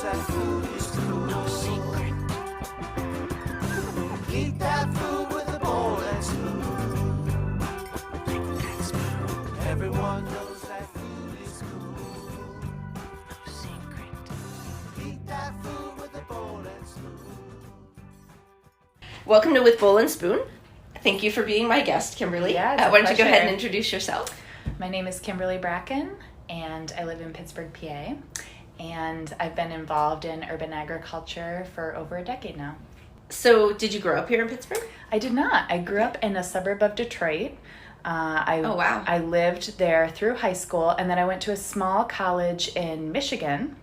that food is cool. No secret. Eat that food with a bowl and spoon. Everyone knows that food is cool. No secret. Eat that food with a bowl and spoon. Welcome to With Bowl and Spoon. Thank you for being my guest, Kimberly. Yeah, it's a why don't you go pleasure. ahead and introduce yourself? My name is Kimberly Bracken, and I live in Pittsburgh, PA. And I've been involved in urban agriculture for over a decade now. So, did you grow up here in Pittsburgh? I did not. I grew up in a suburb of Detroit. Oh, wow. I lived there through high school, and then I went to a small college in Michigan,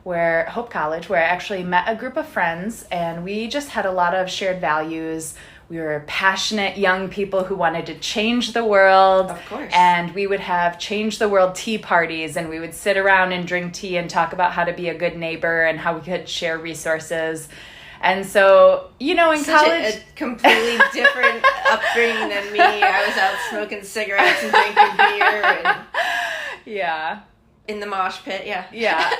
Hope College, where I actually met a group of friends, and we just had a lot of shared values. We were passionate young people who wanted to change the world. Of course. And we would have change the world tea parties, and we would sit around and drink tea and talk about how to be a good neighbor and how we could share resources. And so, in Such college... a completely different upbringing than me. I was out smoking cigarettes and drinking beer and Yeah. in the mosh pit, yeah. Yeah.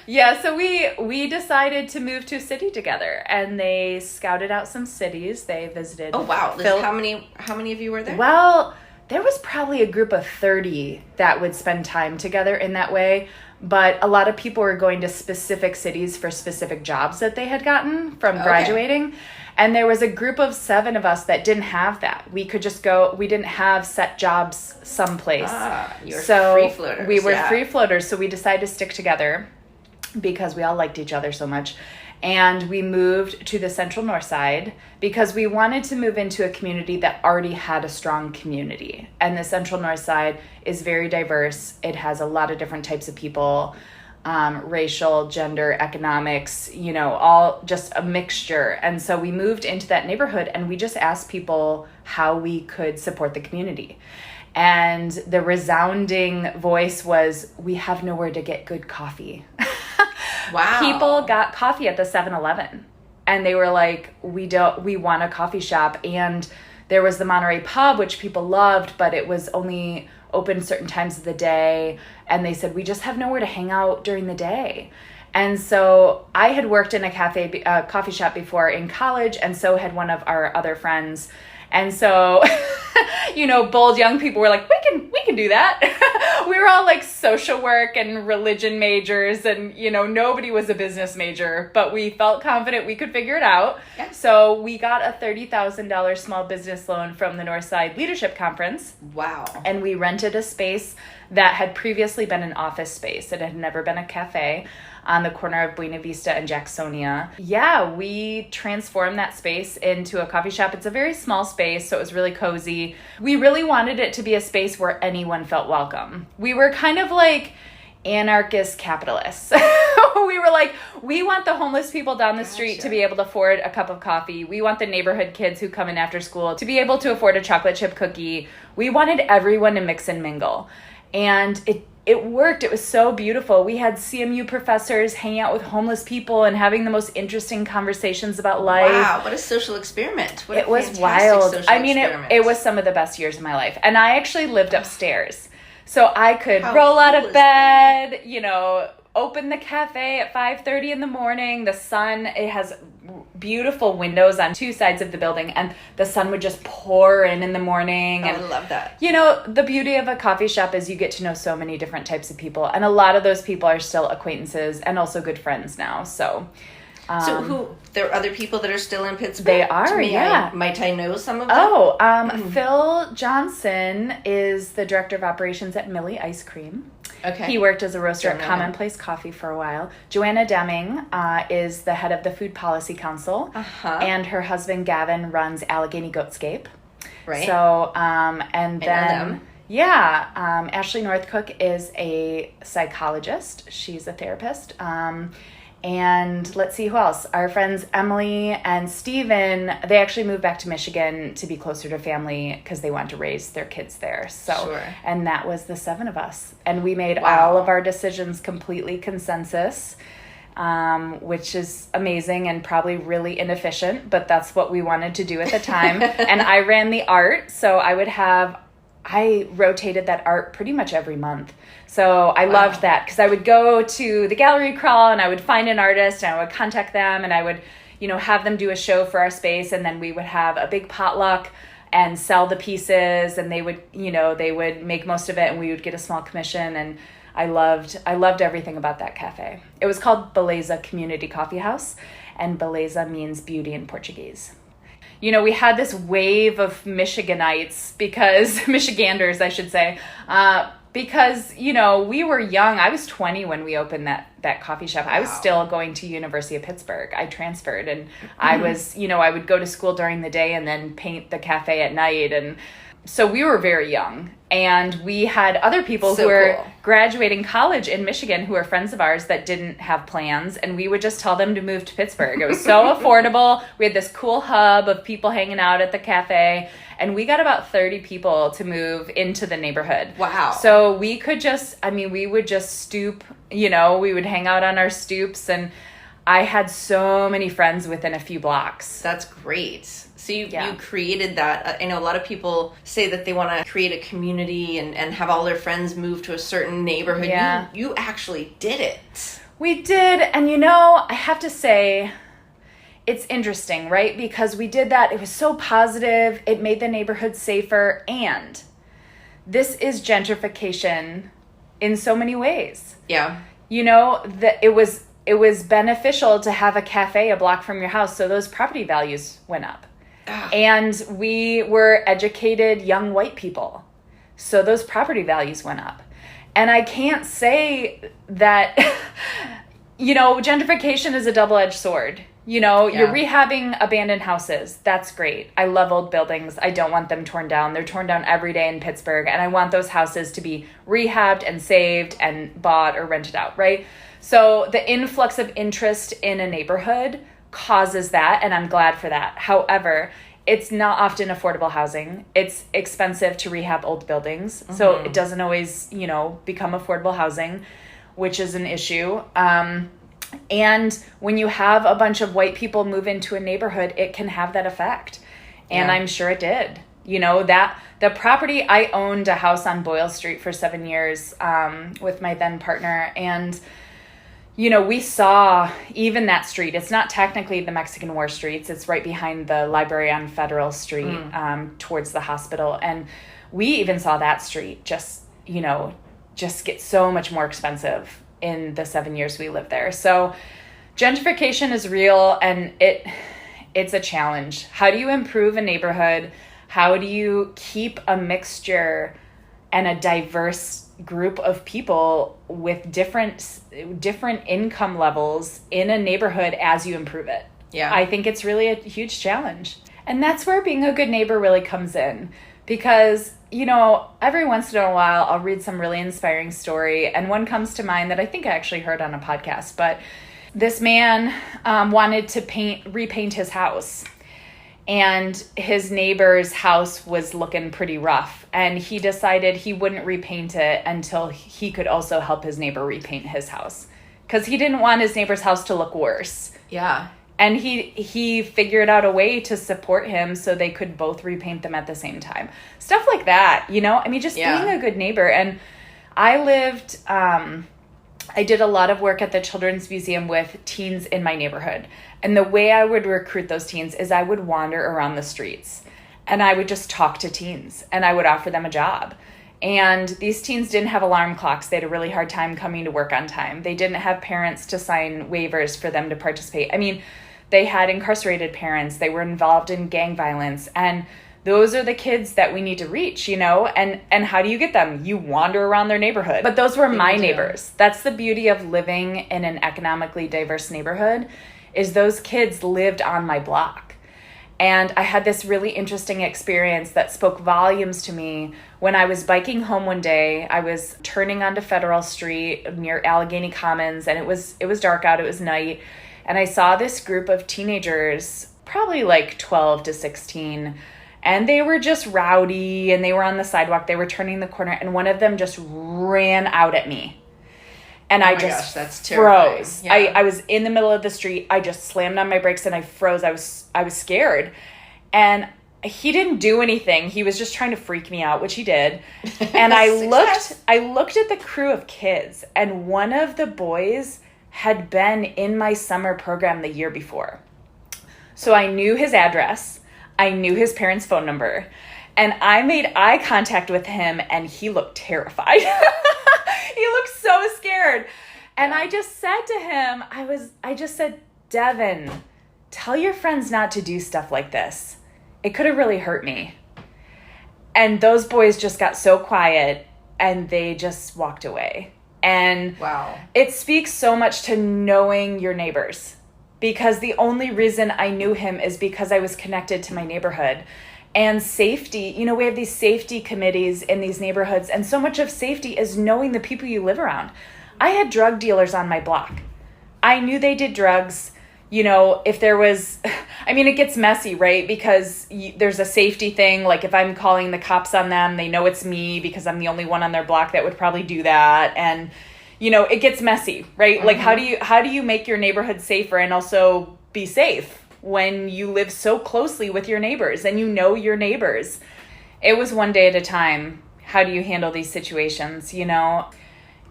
Yeah, so we decided to move to a city together, and they scouted out some cities. They visited. Oh, wow. How many of you were there? Well, there was probably a group of 30 that would spend time together in that way, but a lot of people were going to specific cities for specific jobs that they had gotten from graduating. And there was a group of 7 of us that didn't have that. We could just go, we didn't have set jobs someplace. You were so free floaters. We were yeah. free floaters, so we decided to stick together because we all liked each other so much. And we moved to the Central North Side because we wanted to move into a community that already had a strong community. And the Central North Side is very diverse. It has a lot of different types of people, racial, gender, economics, all just a mixture. And so we moved into that neighborhood, and we just asked people how we could support the community. And the resounding voice was, we have nowhere to get good coffee. Wow. People got coffee at the 7-Eleven, and they were like, we want a coffee shop. And there was the Monterey Pub, which people loved, but it was only open certain times of the day. And they said, we just have nowhere to hang out during the day. And so I had worked in a coffee shop before in college, and so had one of our other friends. And so, bold young people were like, we can do that. We were all like social work and religion majors, and, nobody was a business major, but we felt confident we could figure it out. Yeah. So we got a $30,000 small business loan from the Northside Leadership Conference. Wow. And we rented a space that had previously been an office space. It had never been a cafe, on the corner of Buena Vista and Jacksonia. Yeah, we transformed that space into a coffee shop. It's a very small space, so it was really cozy. We really wanted it to be a space where anyone felt welcome. We were kind of like anarchist capitalists. We were like, we want the homeless people down the street to be able to afford a cup of coffee. We want the neighborhood kids who come in after school to be able to afford a chocolate chip cookie. We wanted everyone to mix and mingle. And it worked. It was so beautiful. We had CMU professors hanging out with homeless people and having the most interesting conversations about life. Wow, what a social experiment. What it was wild. It was some of the best years of my life. And I actually lived upstairs. So I could roll out of bed, open the cafe at 5:30 in the morning. The sun, it has beautiful windows on 2 sides of the building, and the sun would just pour in the morning. I love that. The beauty of a coffee shop is you get to know so many different types of people, and a lot of those people are still acquaintances and also good friends now. So there are other people that are still in Pittsburgh? They are, yeah. Might I know some of them? Phil Johnson is the director of operations at Millie Ice Cream. Okay. He worked as a roaster at Commonplace Coffee for a while. Joanna Deming is the head of the Food Policy Council. And her husband Gavin runs Allegheny Goatscape. Right. So, and then... I know them. Yeah. Ashley Northcook is a psychologist. She's a therapist. And let's see who else. Our friends Emily and Steven, they actually moved back to Michigan to be closer to family because they wanted to raise their kids there. So, and that was the 7 of us. And we made all of our decisions completely consensus, which is amazing and probably really inefficient, but that's what we wanted to do at the time. And I ran the art, so I would have I rotated that art pretty much every month. So I loved that because I would go to the gallery crawl and I would find an artist and I would contact them and I would, have them do a show for our space, and then we would have a big potluck and sell the pieces, and they would make most of it and we would get a small commission. And I loved everything about that cafe. It was called Beleza Community Coffee House, and Beleza means beauty in Portuguese. We had this wave of Michiganders, I should say, because, we were young. I was 20 when we opened that coffee shop. I was still going to University of Pittsburgh. I transferred, and I was, I would go to school during the day and then paint the cafe at night. And so we were very young, and we had other people who were graduating college in Michigan who were friends of ours that didn't have plans, and we would just tell them to move to Pittsburgh. It was so affordable. We had this cool hub of people hanging out at the cafe, and we got about 30 people to move into the neighborhood. Wow. So we could we would just stoop, we would hang out on our stoops, and I had so many friends within a few blocks. That's great. So you created that. I know a lot of people say that they want to create a community and have all their friends move to a certain neighborhood. Yeah. You actually did it. We did. And I have to say, it's interesting, right? Because we did that. It was so positive. It made the neighborhood safer. And this is gentrification in so many ways. Yeah. It was beneficial to have a cafe a block from your house. So those property values went up. And we were educated young white people. So those property values went up. And I can't say that, gentrification is a double-edged sword. You're rehabbing abandoned houses. That's great. I love old buildings. I don't want them torn down. They're torn down every day in Pittsburgh. And I want those houses to be rehabbed and saved and bought or rented out, right? So the influx of interest in a neighborhood causes that, and I'm glad for that. However, it's not often affordable housing. It's expensive to rehab old buildings, so it doesn't always, become affordable housing, which is an issue. And when you have a bunch of white people move into a neighborhood, it can have that effect, and I'm sure it did. That the property, I owned a house on Boyle Street for 7 years with my then partner, and we saw even that street. It's not technically the Mexican War streets. It's right behind the library on Federal Street towards the hospital. And we even saw that street just get so much more expensive in the 7 years we lived there. So gentrification is real, and it's a challenge. How do you improve a neighborhood? How do you keep a mixture and a diverse group of people with different income levels in a neighborhood as you improve it? Yeah. I think it's really a huge challenge. And that's where being a good neighbor really comes in. Because, every once in a while I'll read some really inspiring story, and one comes to mind that I think I actually heard on a podcast. But this man wanted to repaint his house. And his neighbor's house was looking pretty rough. And he decided he wouldn't repaint it until he could also help his neighbor repaint his house. Because he didn't want his neighbor's house to look worse. Yeah. And he figured out a way to support him so they could both repaint them at the same time. Stuff like that, being a good neighbor. And I did a lot of work at the Children's Museum with teens in my neighborhood. And the way I would recruit those teens is I would wander around the streets and I would just talk to teens and I would offer them a job. And these teens didn't have alarm clocks. They had a really hard time coming to work on time. They didn't have parents to sign waivers for them to participate. I mean, they had incarcerated parents. They were involved in gang violence. And those are the kids that we need to reach, and how do you get them? You wander around their neighborhood. But those were my neighbors. That's the beauty of living in an economically diverse neighborhood, is those kids lived on my block. And I had this really interesting experience that spoke volumes to me. When I was biking home one day, I was turning onto Federal Street near Allegheny Commons, and it was dark out, it was night, and I saw this group of teenagers, probably like 12 to 16, and they were just rowdy, and they were on the sidewalk, they were turning the corner, and one of them just ran out at me. And I just that's froze. Yeah. I was in the middle of the street. I just slammed on my brakes and I froze. I was scared. And he didn't do anything. He was just trying to freak me out, which he did. And I looked at the crew of kids, and one of the boys had been in my summer program the year before. So I knew his address. I knew his parents' phone number. And I made eye contact with him, and he looked terrified. He looked so scared. And I just said to him, I just said, Devin, tell your friends not to do stuff like this. It could have really hurt me. And those boys just got so quiet, and they just walked away. And wow, it speaks so much to knowing your neighbors, because the only reason I knew him is because I was connected to my neighborhood. And safety, you know, we have these safety committees in these neighborhoods, and so much of safety is knowing the people you live around. I had drug dealers on my block. I knew they did drugs. You know, if there was, I mean, it gets messy, right? Because there's a safety thing. Like if I'm calling the cops on them, they know it's me because I'm the only one on their block that would probably do that. And, you know, it gets messy, right? Mm-hmm. Like how do you make your neighborhood safer and also be safe when you live so closely with your neighbors and you know your neighbors? It was one day at a time. How do you handle these situations, you know?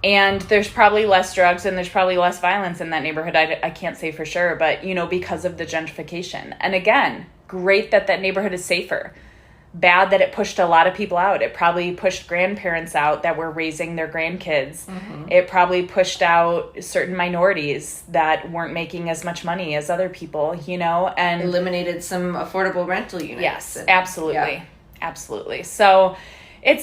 And there's probably less drugs and there's probably less violence in that neighborhood. I can't say for sure, but, you know, because of the gentrification. And again, great that neighborhood is safer. Bad that it pushed a lot of people out. It probably pushed grandparents out that were raising their grandkids. Mm-hmm. It probably pushed out certain minorities that weren't making as much money as other people, you know, and eliminated some affordable rental units. Yes, absolutely. Yeah. Absolutely. So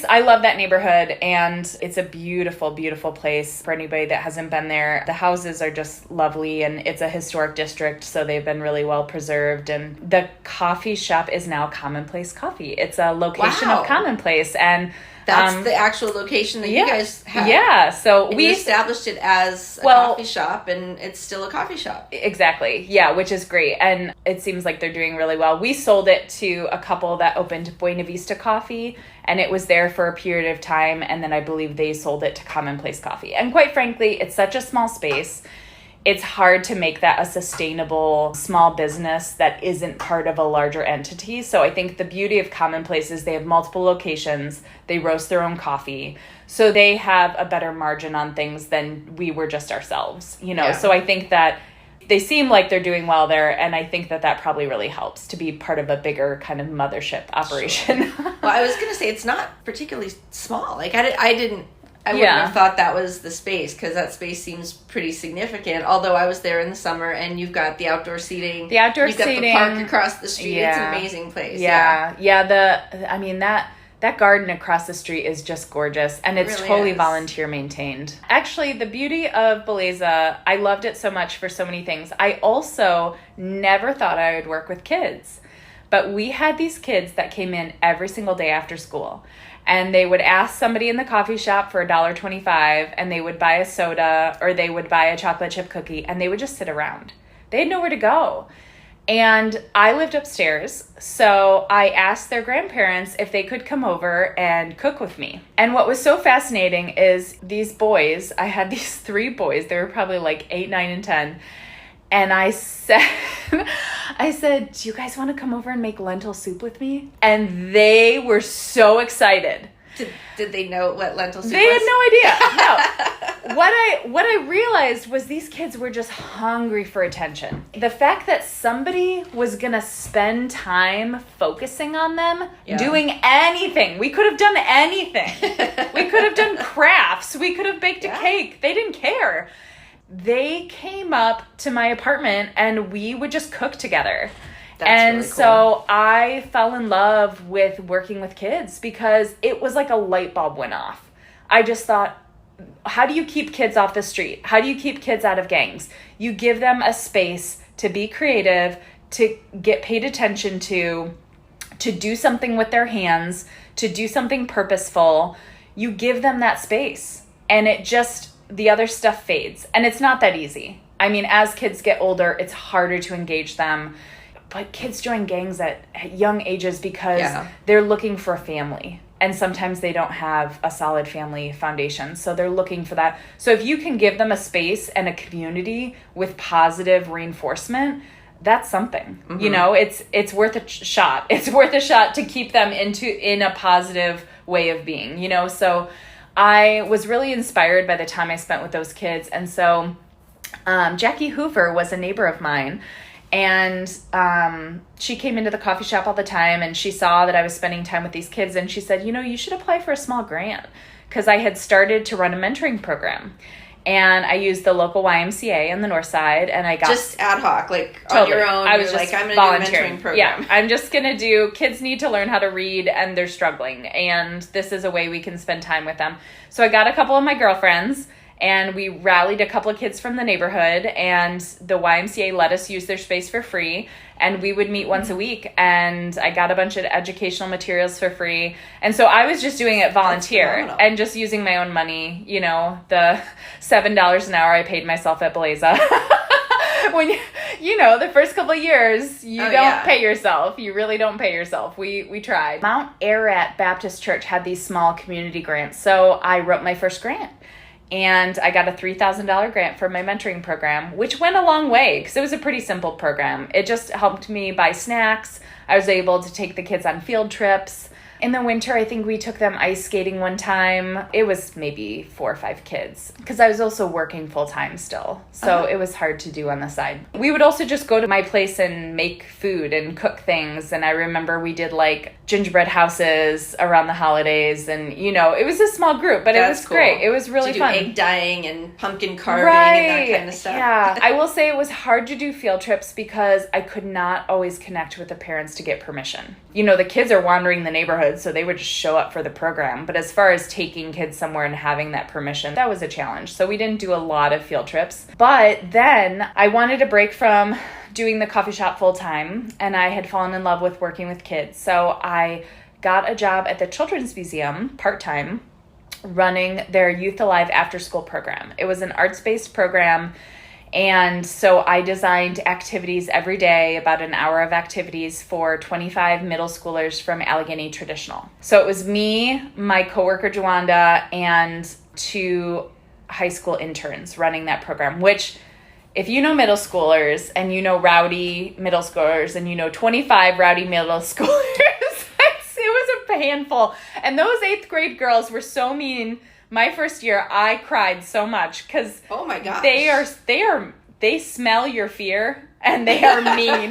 I love that neighborhood, and it's a beautiful, beautiful place for anybody that hasn't been there. The houses are just lovely, and it's a historic district, so they've been really well preserved. And the coffee shop is now Commonplace Coffee. It's a location of Commonplace, and that's the actual location that you guys have. Yeah, so we established it as a coffee shop, and it's still a coffee shop. Exactly, yeah, which is great, and it seems like they're doing really well. We sold it to a couple that opened Buena Vista Coffee, and it was there for a period of time, and then I believe they sold it to Commonplace Coffee. And quite frankly, it's such a small space. It's hard to make that a sustainable small business that isn't part of a larger entity. So I think the beauty of Commonplace is they have multiple locations. They roast their own coffee. So they have a better margin on things than we were just ourselves, you know. Yeah. So I think that they seem like they're doing well there, and I think that probably really helps to be part of a bigger kind of mothership operation. Sure. Well, I was going to say it's not particularly small. Like I wouldn't have thought that was the space, because that space seems pretty significant. Although I was there in the summer, and you've got the outdoor seating. You've got the park across the street. Yeah. It's an amazing place. That garden across the street is just gorgeous, and it's really totally volunteer maintained. Actually, the beauty of Beleza, I loved it so much for so many things. I also never thought I would work with kids, but we had these kids that came in every single day after school. And they would ask somebody in the coffee shop for $1.25, and they would buy a soda or they would buy a chocolate chip cookie, and they would just sit around. They had nowhere to go. And I lived upstairs, so I asked their grandparents if they could come over and cook with me. And what was so fascinating is these boys, I had these 3 boys, they were probably like 8, 9, and 10. And I said, do you guys want to come over and make lentil soup with me? And they were so excited. Did they know what lentil soup was? They had no idea. No. What I realized was these kids were just hungry for attention. The fact that somebody was going to spend time focusing on them, doing anything. We could have done anything. We could have done crafts. We could have baked a cake. They didn't care. They came up to my apartment and we would just cook together. That's really cool. So I fell in love with working with kids because it was like a light bulb went off. I just thought, how do you keep kids off the street? How do you keep kids out of gangs? You give them a space to be creative, to get paid attention to do something with their hands, to do something purposeful. You give them that space, and the other stuff fades. And it's not that easy. I mean, as kids get older, it's harder to engage them. But kids join gangs at young ages because they're looking for a family. And sometimes they don't have a solid family foundation. So they're looking for that. So if you can give them a space and a community with positive reinforcement, that's something. You know, it's worth a shot. It's worth a shot to keep them in a positive way of being, you know? So I was really inspired by the time I spent with those kids. And so Jackie Hoover was a neighbor of mine, and she came into the coffee shop all the time, and she saw that I was spending time with these kids, and she said, you know, you should apply for a small grant, because I had started to run a mentoring program. And I used the local YMCA on the north side, and I got... Just ad hoc, like totally. On your own. I was just like, I'm going to do a mentoring program. Yeah, I'm just going to do... Kids need to learn how to read, and they're struggling. And this is a way we can spend time with them. So I got a couple of my girlfriends, and we rallied a couple of kids from the neighborhood, and the YMCA let us use their space for free. And we would meet once a week, and I got a bunch of educational materials for free. And so I was just doing it volunteer and just using my own money, you know, the $7 an hour I paid myself at Blaza. When you know, the first couple of years, you don't pay yourself. You really don't pay yourself. We tried. Mount Ararat Baptist Church had these small community grants. So I wrote my first grant. And I got a $3,000 grant for my mentoring program, which went a long way because it was a pretty simple program. It just helped me buy snacks. I was able to take the kids on field trips. In the winter, I think we took them ice skating one time. It was maybe 4 or 5 kids because I was also working full time still. So it was hard to do on the side. We would also just go to my place and make food and cook things. And I remember we did like gingerbread houses around the holidays. And, you know, it was a small group, but it was great. It was really fun. Egg dyeing and pumpkin carving and that kind of stuff. Yeah. I will say it was hard to do field trips because I could not always connect with the parents to get permission. You know, the kids are wandering the neighborhood, so they would just show up for the program. But as far as taking kids somewhere and having that permission, that was a challenge. So we didn't do a lot of field trips. But then I wanted a break from doing the coffee shop full time, and I had fallen in love with working with kids. So I got a job at the Children's Museum part-time running their Youth Alive after school program. It was an arts-based program. And so I designed activities every day, about an hour of activities for 25 middle schoolers from Allegheny Traditional. So it was me, my coworker Jawanda, and 2 high school interns running that program, which if you know middle schoolers and you know rowdy middle schoolers and you know 25 rowdy middle schoolers, it was a handful. And those 8th grade girls were so mean. My first year, I cried so much because oh my gosh, they smell your fear and they are mean.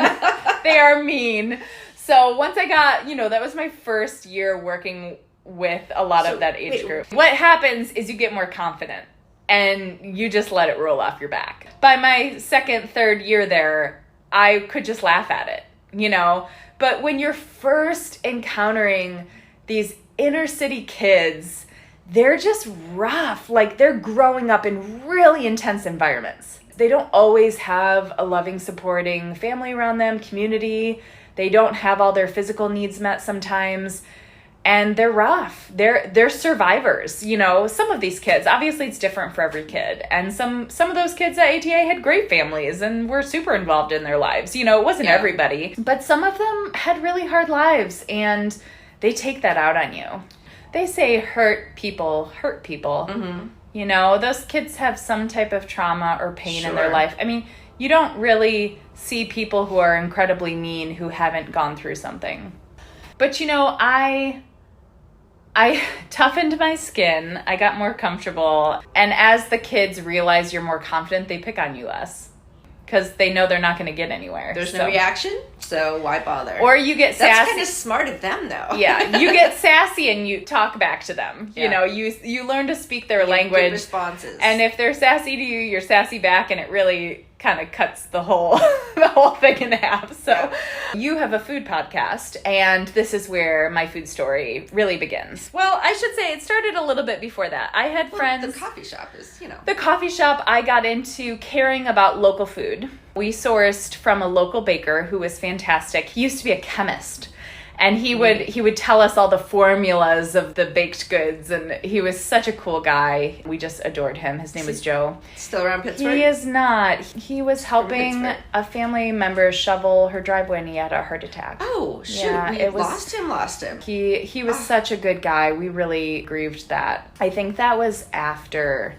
They are mean. So once I got, you know, that was my first year working with a lot of that age group. What happens is you get more confident and you just let it roll off your back. By my 2nd, 3rd year there, I could just laugh at it, you know. But when you're first encountering these inner city kids, they're just rough. Like, they're growing up in really intense environments. They don't always have a loving, supporting family around them, community. They don't have all their physical needs met sometimes. And they're rough. They're survivors, you know. Some of these kids, obviously it's different for every kid. And some of those kids at ATA had great families and were super involved in their lives. You know, it wasn't everybody. But some of them had really hard lives, and they take that out on you. They say hurt people. Mm-hmm. You know, those kids have some type of trauma or pain in their life. I mean, you don't really see people who are incredibly mean who haven't gone through something. But, you know, I toughened my skin. I got more comfortable. And as the kids realize you're more confident, they pick on you less. Because they know they're not going to get anywhere. There's no reaction, so why bother? Or you get sassy. That's kind of smart of them, though. Yeah, you get sassy and you talk back to them. Yeah. You know, you learn to speak their language. Good responses. And if they're sassy to you, you're sassy back, and it really kind of cuts the whole thing in half. So you have a food podcast, and this is where my food story really begins. Well, I should say it started a little bit before that. I had friends. The coffee shop is, you know. The coffee shop, I got into caring about local food. We sourced from a local baker who was fantastic. He used to be a chemist. And he would tell us all the formulas of the baked goods, and he was such a cool guy. We just adored him. His name was Joe. Still around Pittsburgh? He is not. He was helping a family member shovel her driveway, and he had a heart attack. Oh, shoot. Yeah, Lost him. He was such a good guy. We really grieved that. I think that was after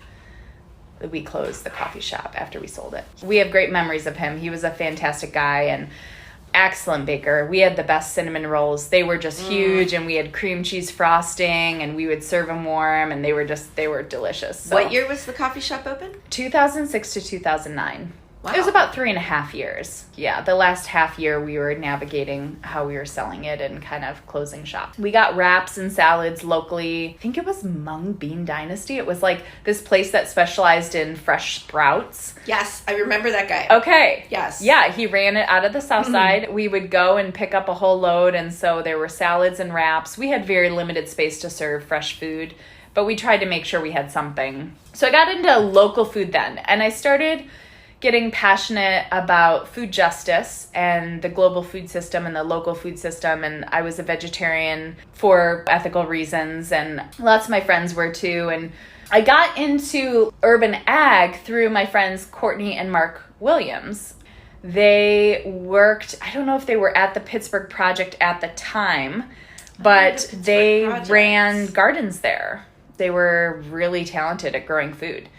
we closed the coffee shop after we sold it. We have great memories of him. He was a fantastic guy and excellent baker. We had the best cinnamon rolls. They were just huge, and we had cream cheese frosting, and we would serve them warm, and they were delicious. So, what year was the coffee shop open? 2006 to 2009. Wow. It was about 3.5 years. Yeah, the last half year we were navigating how we were selling it and kind of closing shop. We got wraps and salads locally. I think it was Mung Bean Dynasty. It was like this place that specialized in fresh sprouts. Yes, I remember that guy. Okay. Yes. Yeah, he ran it out of the south side. We would go and pick up a whole load, and so there were salads and wraps. We had very limited space to serve fresh food, but we tried to make sure we had something. So I got into local food then, and I started getting passionate about food justice and the global food system and the local food system. And I was a vegetarian for ethical reasons, and lots of my friends were too. And I got into urban ag through my friends Courtney and Mark Williams. They worked, I don't know if they were at the Pittsburgh Project at the time, but they ran gardens there. They were really talented at growing food.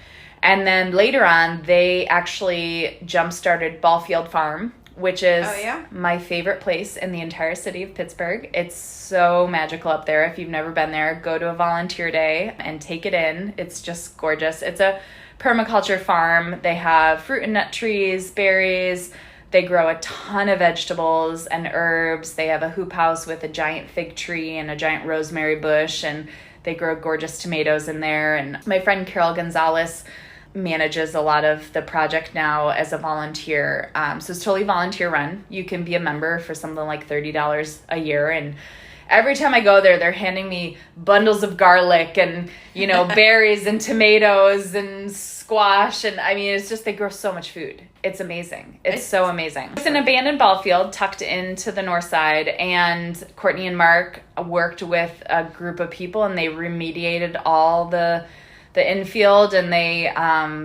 And then later on, they actually jump-started Ballfield Farm, which is my favorite place in the entire city of Pittsburgh. It's so magical up there. If you've never been there, go to a volunteer day and take it in. It's just gorgeous. It's a permaculture farm. They have fruit and nut trees, berries. They grow a ton of vegetables and herbs. They have a hoop house with a giant fig tree and a giant rosemary bush, and they grow gorgeous tomatoes in there. And my friend Carol Gonzalez manages a lot of the project now as a volunteer. So it's totally volunteer run. You can be a member for something like $30 a year. And every time I go there, they're handing me bundles of garlic and, berries and tomatoes and squash. And I mean, it's just, they grow so much food. It's amazing. It's so amazing. It's an abandoned ball field tucked into the north side. And Courtney and Mark worked with a group of people, and they remediated all the infield, and they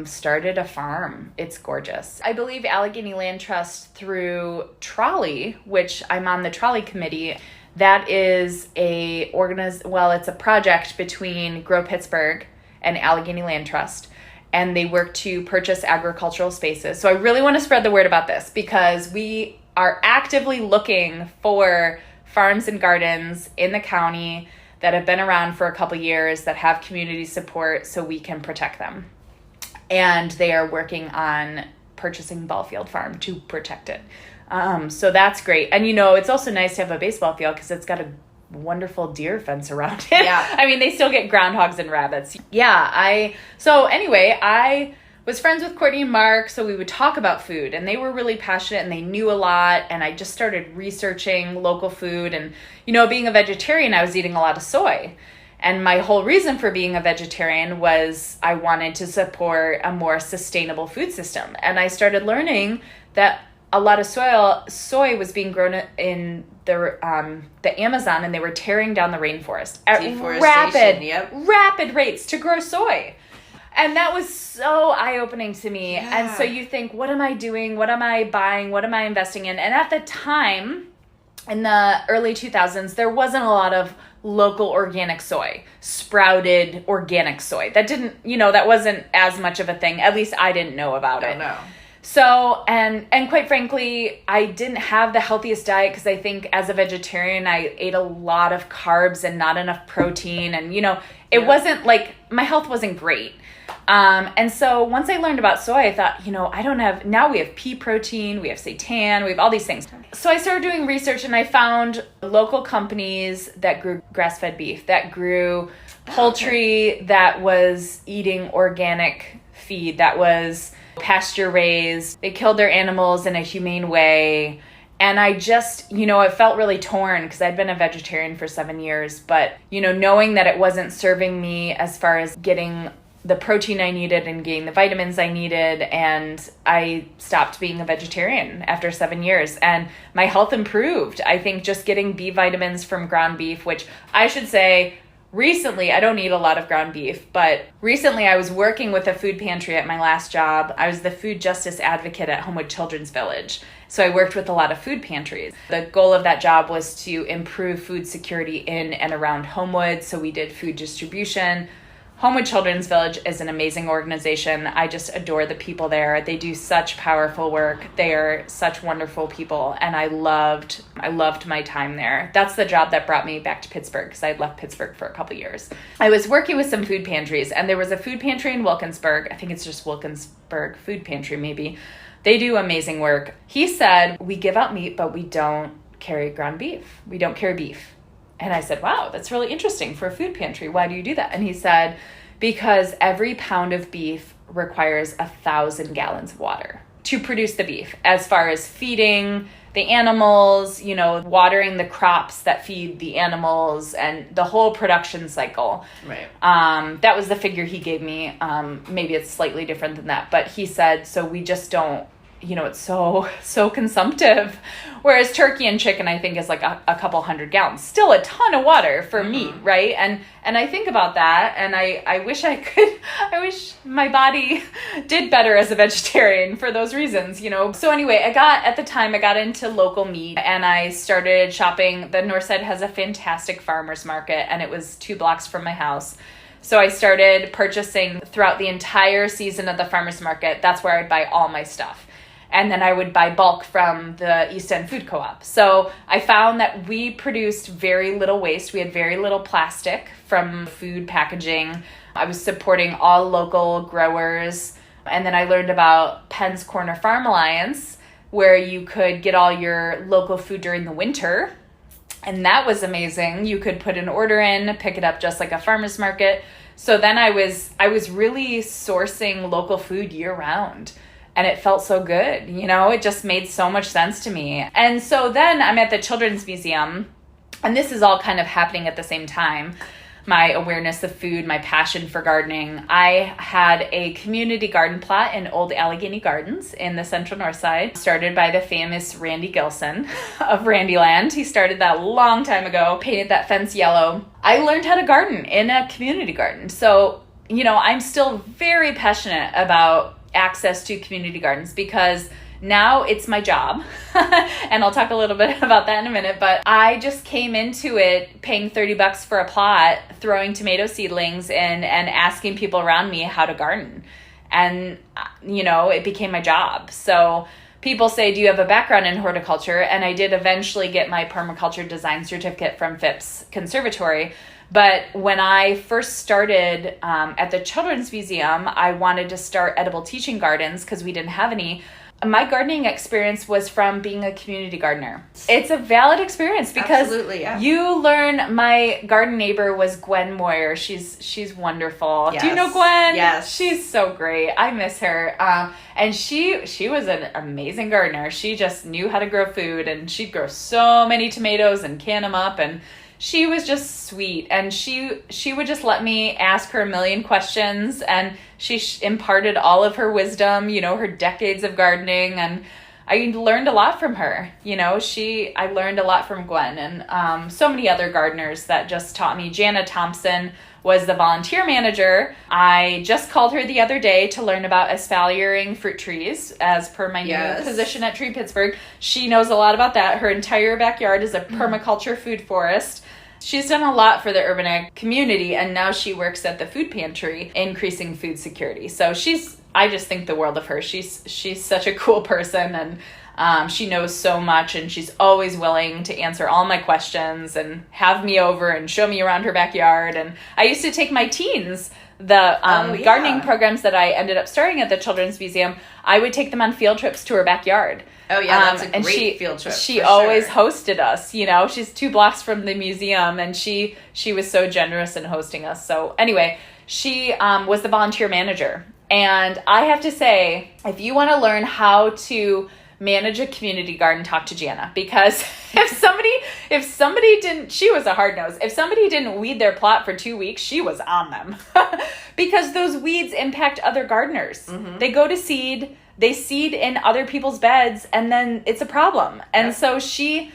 started a farm. It's gorgeous. I believe Allegheny Land Trust through Trolley, which I'm on the Trolley committee, that is it's a project between Grow Pittsburgh and Allegheny Land Trust, and they work to purchase agricultural spaces. So I really want to spread the word about this, because we are actively looking for farms and gardens in the county that have been around for a couple years, that have community support, so we can protect them. And they are working on purchasing Ballfield Farm to protect it. So that's great. And it's also nice to have a baseball field because it's got a wonderful deer fence around it. Yeah. I mean, they still get groundhogs and rabbits. Yeah. I was friends with Courtney and Mark, so we would talk about food, and they were really passionate, and they knew a lot, and I just started researching local food. And, being a vegetarian, I was eating a lot of soy. And my whole reason for being a vegetarian was I wanted to support a more sustainable food system. And I started learning that a lot of soy was being grown in the Amazon, and they were tearing down the rainforest at rapid rates to grow soy. And that was so eye-opening to me. Yeah. And so you think, what am I doing? What am I buying? What am I investing in? And at the time, in the early 2000s, there wasn't a lot of local organic soy, sprouted organic soy. That that wasn't as much of a thing. At least I didn't know about it. No. So, and quite frankly, I didn't have the healthiest diet, because I think as a vegetarian, I ate a lot of carbs and not enough protein. And, it wasn't like, my health wasn't great. And so once I learned about soy, I thought, now we have pea protein, we have seitan, we have all these things. So I started doing research, and I found local companies that grew grass-fed beef, that grew poultry, that was eating organic feed, that was pasture raised. They killed their animals in a humane way. And I just, it felt really torn, because I'd been a vegetarian for 7 years, but, knowing that it wasn't serving me as far as getting the protein I needed and getting the vitamins I needed, and I stopped being a vegetarian after 7 years, and my health improved. I think just getting B vitamins from ground beef, which I should say, recently, I don't eat a lot of ground beef, but recently I was working with a food pantry at my last job. I was the food justice advocate at Homewood Children's Village. So I worked with a lot of food pantries. The goal of that job was to improve food security in and around Homewood. So we did food distribution, Homewood Children's Village is an amazing organization. I just adore the people there. They do such powerful work. They are such wonderful people, and I loved my time there. That's the job that brought me back to Pittsburgh, because I had left Pittsburgh for a couple years. I was working with some food pantries, and there was a food pantry in Wilkinsburg. I think it's just Wilkinsburg Food Pantry, maybe. They do amazing work. He said, we give out meat, but we don't carry ground beef. We don't carry beef. And I said, wow, that's really interesting for a food pantry. Why do you do that? And he said, because every pound of beef requires 1,000 gallons of water to produce the beef, as far as feeding the animals, watering the crops that feed the animals, and the whole production cycle. Right. That was the figure he gave me. Maybe it's slightly different than that, but he said, so we just don't, it's so consumptive. Whereas turkey and chicken, I think, is like a couple hundred gallons. Still a ton of water for meat, right? And I think about that, and I wish I wish my body did better as a vegetarian for those reasons, So anyway, at the time I got into local meat, and I started shopping. The North Side has a fantastic farmer's market, and it was 2 blocks from my house. So I started purchasing throughout the entire season of the farmer's market. That's where I'd buy all my stuff. And then I would buy bulk from the East End Food Co-op. So I found that we produced very little waste. We had very little plastic from food packaging. I was supporting all local growers. And then I learned about Penn's Corner Farm Alliance, where you could get all your local food during the winter. And that was amazing. You could put an order in, pick it up just like a farmer's market. So then I was really sourcing local food year round. And it felt so good, it just made so much sense to me. And so then I'm at the Children's Museum, and this is all kind of happening at the same time. My awareness of food, my passion for gardening. I had a community garden plot in Old Allegheny Gardens in the Central North Side, started by the famous Randy Gilson of Randyland. He started that a long time ago, painted that fence yellow. I learned how to garden in a community garden. So, I'm still very passionate about access to community gardens, because now it's my job. And I'll talk a little bit about that in a minute, but I just came into it paying $30 for a plot, throwing tomato seedlings in, and asking people around me how to garden. And, it became my job. So people say, do you have a background in horticulture? And I did eventually get my permaculture design certificate from Phipps Conservatory. But when I first started at the Children's Museum, I wanted to start edible teaching gardens because we didn't have any. My gardening experience was from being a community gardener. It's a valid experience because you learn. My garden neighbor was Gwen Moyer. She's wonderful. Yes. Do you know Gwen? Yes. She's so great. I miss her. And she was an amazing gardener. She just knew how to grow food, and she'd grow so many tomatoes and can them up, and she was just sweet, and she would just let me ask her a million questions, and she imparted all of her wisdom, her decades of gardening, and I learned a lot from her. I learned a lot from Gwen, and so many other gardeners that just taught me. Jana Thompson was the volunteer manager. I just called her the other day to learn about espaliering fruit trees as per my new position at Tree Pittsburgh. She knows a lot about that. Her entire backyard is a permaculture food forest. She's done a lot for the urban ag community, and now she works at the food pantry, increasing food security. So I just think the world of her. She's such a cool person, and she knows so much, and she's always willing to answer all my questions and have me over and show me around her backyard. And I used to take my teens, the gardening programs that I ended up starting at the Children's Museum, I would take them on field trips to her backyard. Oh yeah, that's a great field trip. She always hosted us. She's 2 blocks from the museum, and she was so generous in hosting us. So anyway, she was the volunteer manager, and I have to say, if you want to learn how to manage a community garden, talk to Jana, because if somebody didn't, she was a hard nose. If somebody didn't weed their plot for 2 weeks, she was on them because those weeds impact other gardeners. Mm-hmm. They go to seed, they seed in other people's beds, and then it's a problem. And so she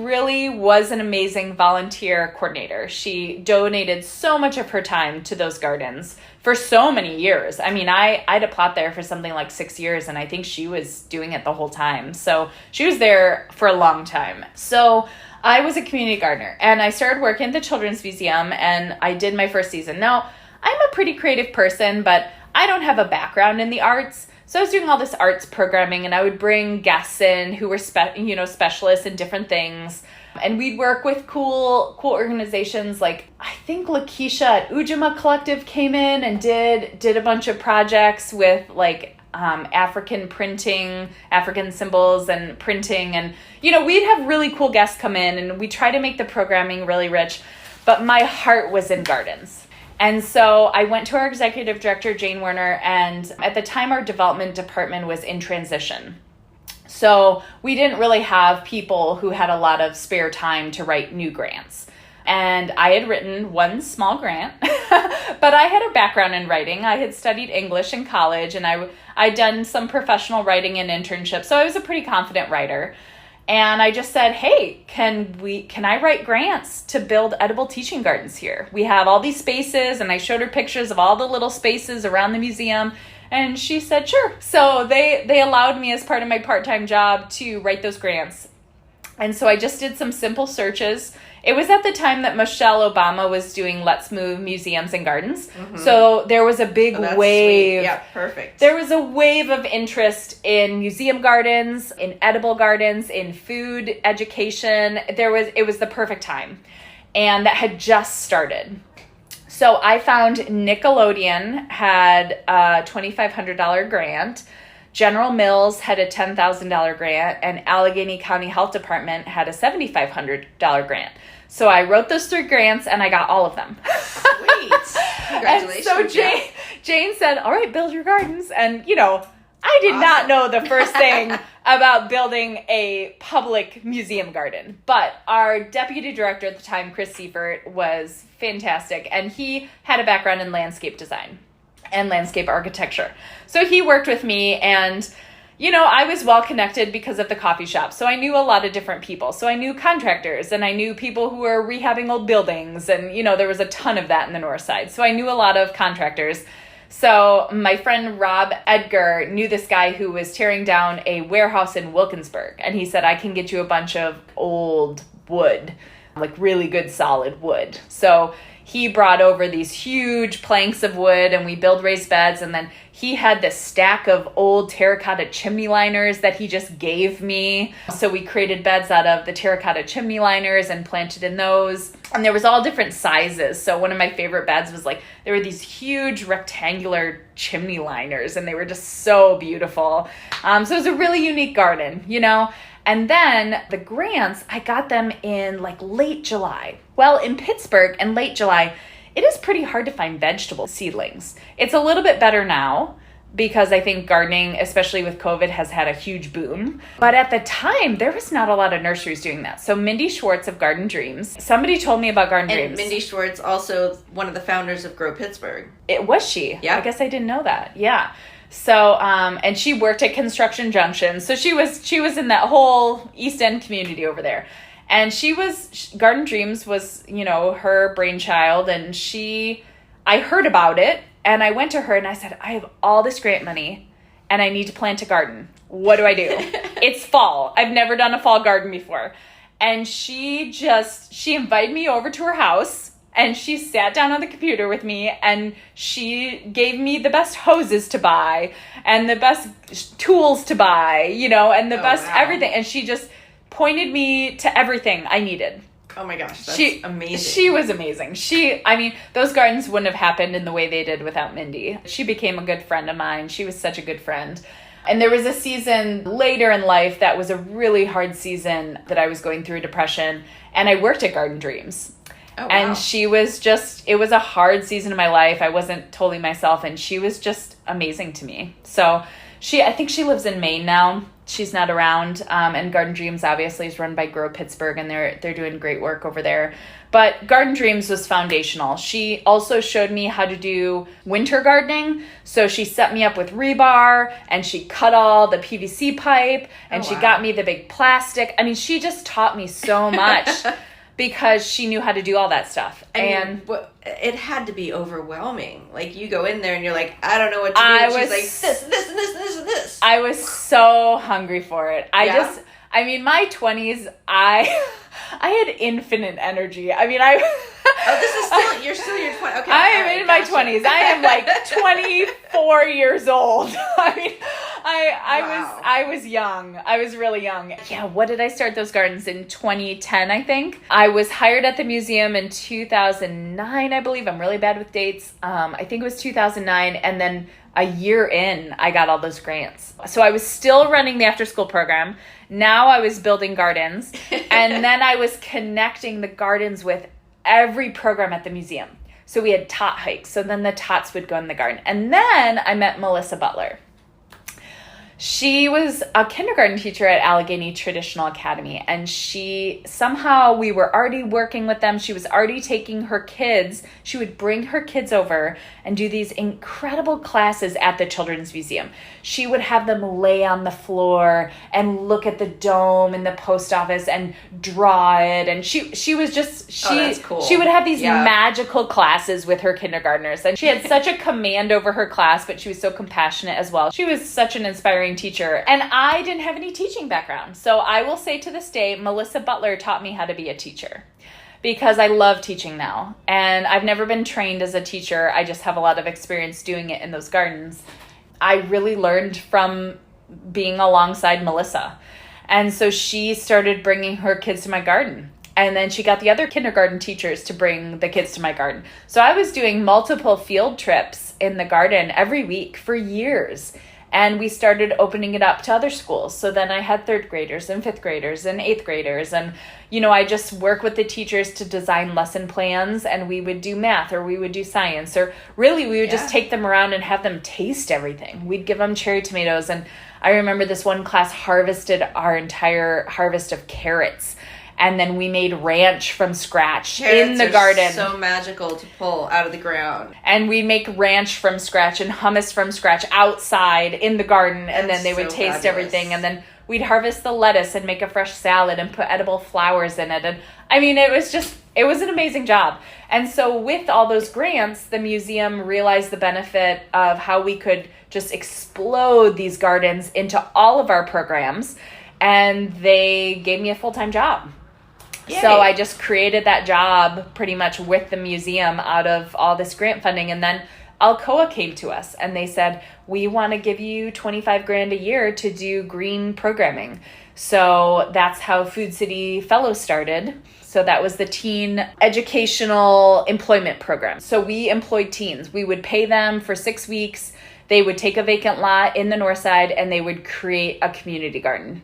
really was an amazing volunteer coordinator. She donated so much of her time to those gardens for so many years. I mean, I had a plot there for something like 6 years, and I think she was doing it the whole time. So she was there for a long time. So I was a community gardener, and I started working at the Children's Museum, and I did my first season. Now, I'm a pretty creative person, but I don't have a background in the arts. So I was doing all this arts programming, and I would bring guests in who were specialists in different things. And we'd work with cool organizations. Like, I think Lakeisha at Ujima Collective came in and did a bunch of projects with like African printing, African symbols and printing. And, we'd have really cool guests come in, and we try to make the programming really rich. But my heart was in gardens. And so I went to our executive director, Jane Werner, and at the time our development department was in transition. So we didn't really have people who had a lot of spare time to write new grants. And I had written one small grant, but I had a background in writing. I had studied English in college, and I'd done some professional writing and internships. So I was a pretty confident writer. And I just said, hey, can I write grants to build edible teaching gardens here? We have all these spaces, and I showed her pictures of all the little spaces around the museum. And she said, sure. So they allowed me as part of my part-time job to write those grants. And so I just did some simple searches. It was at the time that Michelle Obama was doing Let's Move Museums and Gardens. Mm-hmm. So there was a big wave. Sweet. Yeah, perfect. There was a wave of interest in museum gardens, in edible gardens, in food education. It was the perfect time. And that had just started. So I found Nickelodeon had a $2,500 grant. General Mills had a $10,000 grant, and Allegheny County Health Department had a $7,500 grant. So I wrote those 3 grants, and I got all of them. Sweet. Congratulations. And so Jane said, all right, build your gardens. And, I did not know the first thing about building a public museum garden. But our deputy director at the time, Chris Seifert, was fantastic, and he had a background in landscape design and landscape architecture. So he worked with me, and, I was well connected because of the coffee shop. So I knew a lot of different people. So I knew contractors, and I knew people who were rehabbing old buildings, and, there was a ton of that in the north side. So I knew a lot of contractors. So my friend Rob Edgar knew this guy who was tearing down a warehouse in Wilkinsburg. And he said, I can get you a bunch of old wood, like really good solid wood. So he brought over these huge planks of wood, and we built raised beds. And then he had this stack of old terracotta chimney liners that he just gave me. So we created beds out of the terracotta chimney liners and planted in those. And there was all different sizes. So one of my favorite beds was like, there were these huge rectangular chimney liners, and they were just so beautiful. So it was a really unique garden, And then the grants, I got them in like late July. Well, in Pittsburgh in late July, it is pretty hard to find vegetable seedlings. It's a little bit better now because I think gardening, especially with COVID, has had a huge boom. But at the time, there was not a lot of nurseries doing that. So Mindy Schwartz of Garden Dreams, somebody told me about Garden Dreams. And Mindy Schwartz, also one of the founders of Grow Pittsburgh. It was she? Yeah. I guess I didn't know that. Yeah. So, and she worked at Construction Junction. So she was in that whole East End community over there. And Garden Dreams was, her brainchild. And I heard about it, and I went to her and I said, I have all this grant money and I need to plant a garden. What do I do? It's fall. I've never done a fall garden before. And she invited me over to her house, and she sat down on the computer with me, and she gave me the best hoses to buy and the best tools to buy, and the best everything. And she just pointed me to everything I needed. Oh my gosh, that's amazing. She was amazing. Those gardens wouldn't have happened in the way they did without Mindy. She became a good friend of mine. She was such a good friend. And there was a season later in life that was a really hard season that I was going through depression, and I worked at Garden Dreams. Oh, wow. And it was a hard season of my life. I wasn't totally myself, and she was just amazing to me. So I think she lives in Maine now. She's not around. And Garden Dreams obviously is run by Grow Pittsburgh, and they're doing great work over there. But Garden Dreams was foundational. She also showed me how to do winter gardening. So she set me up with rebar, and she cut all the PVC pipe, and she got me the big plastic. I mean, she just taught me so much because she knew how to do all that stuff. It had to be overwhelming. Like, you go in there and you're like, I don't know what to do. And she's like, this. I was so hungry for it. My 20s, I had infinite energy. I You're still in your 20s. Okay. I am in my 20s. I am like 24 years old. I mean, I was young. I was really young. Yeah, what did I start those gardens in 2010, I think? I was hired at the museum in 2009, I believe. I'm really bad with dates. I think it was 2009, and then a year in, I got all those grants. So I was still running the after school program. Now I was building gardens, and then I was connecting the gardens with every program at the museum. So we had tot hikes. So then the tots would go in the garden. And then I met Melissa Butler. She was a kindergarten teacher at Allegheny Traditional Academy, and we were already working with them. She was already taking her kids. She would bring her kids over and do these incredible classes at the Children's Museum. She would have them lay on the floor and look at the dome in the post office and draw it. And she was just, that's cool. She would have these magical classes with her kindergartners. And she had such a command over her class, but she was so compassionate as well. She was such an inspiring teacher. And I didn't have any teaching background. So I will say to this day, Melissa Butler taught me how to be a teacher, because I love teaching now. And I've never been trained as a teacher. I just have a lot of experience doing it in those gardens. I really learned from being alongside Melissa. And so she started bringing her kids to my garden. And then she got the other kindergarten teachers to bring the kids to my garden. So I was doing multiple field trips in the garden every week for years. And we started opening it up to other schools. So then I had 3rd graders and 5th graders and 8th graders. And, I just work with the teachers to design lesson plans, and we would do math, or we would do science, or really we would just take them around and have them taste everything. We'd give them cherry tomatoes. And I remember this one class harvested our entire harvest of carrots. And then we made ranch from scratch in the garden. So magical to pull out of the ground. And we make ranch from scratch and hummus from scratch outside in the garden. And then they would taste everything. And then we'd harvest the lettuce and make a fresh salad and put edible flowers in it. And I mean, it was an amazing job. And so with all those grants, the museum realized the benefit of how we could just explode these gardens into all of our programs. And they gave me a full-time job. Yay. So I just created that job pretty much with the museum out of all this grant funding. And then Alcoa came to us and they said, we want to give you $25,000 a year to do green programming. So that's how Food City Fellows started. So that was the teen educational employment program. So we employed teens. We would pay them for 6 weeks. They would take a vacant lot in the north side and they would create a community garden.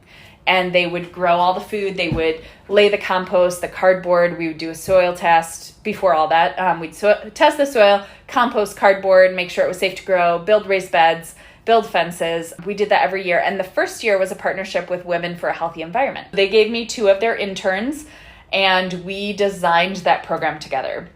And they would grow all the food. They would lay the compost, the cardboard. We would do a soil test before all that. We'd test the soil, compost cardboard, make sure it was safe to grow, build raised beds, build fences. We did that every year. And the first year was a partnership with Women for a Healthy Environment. They gave me 2 of their interns, and we designed that program together.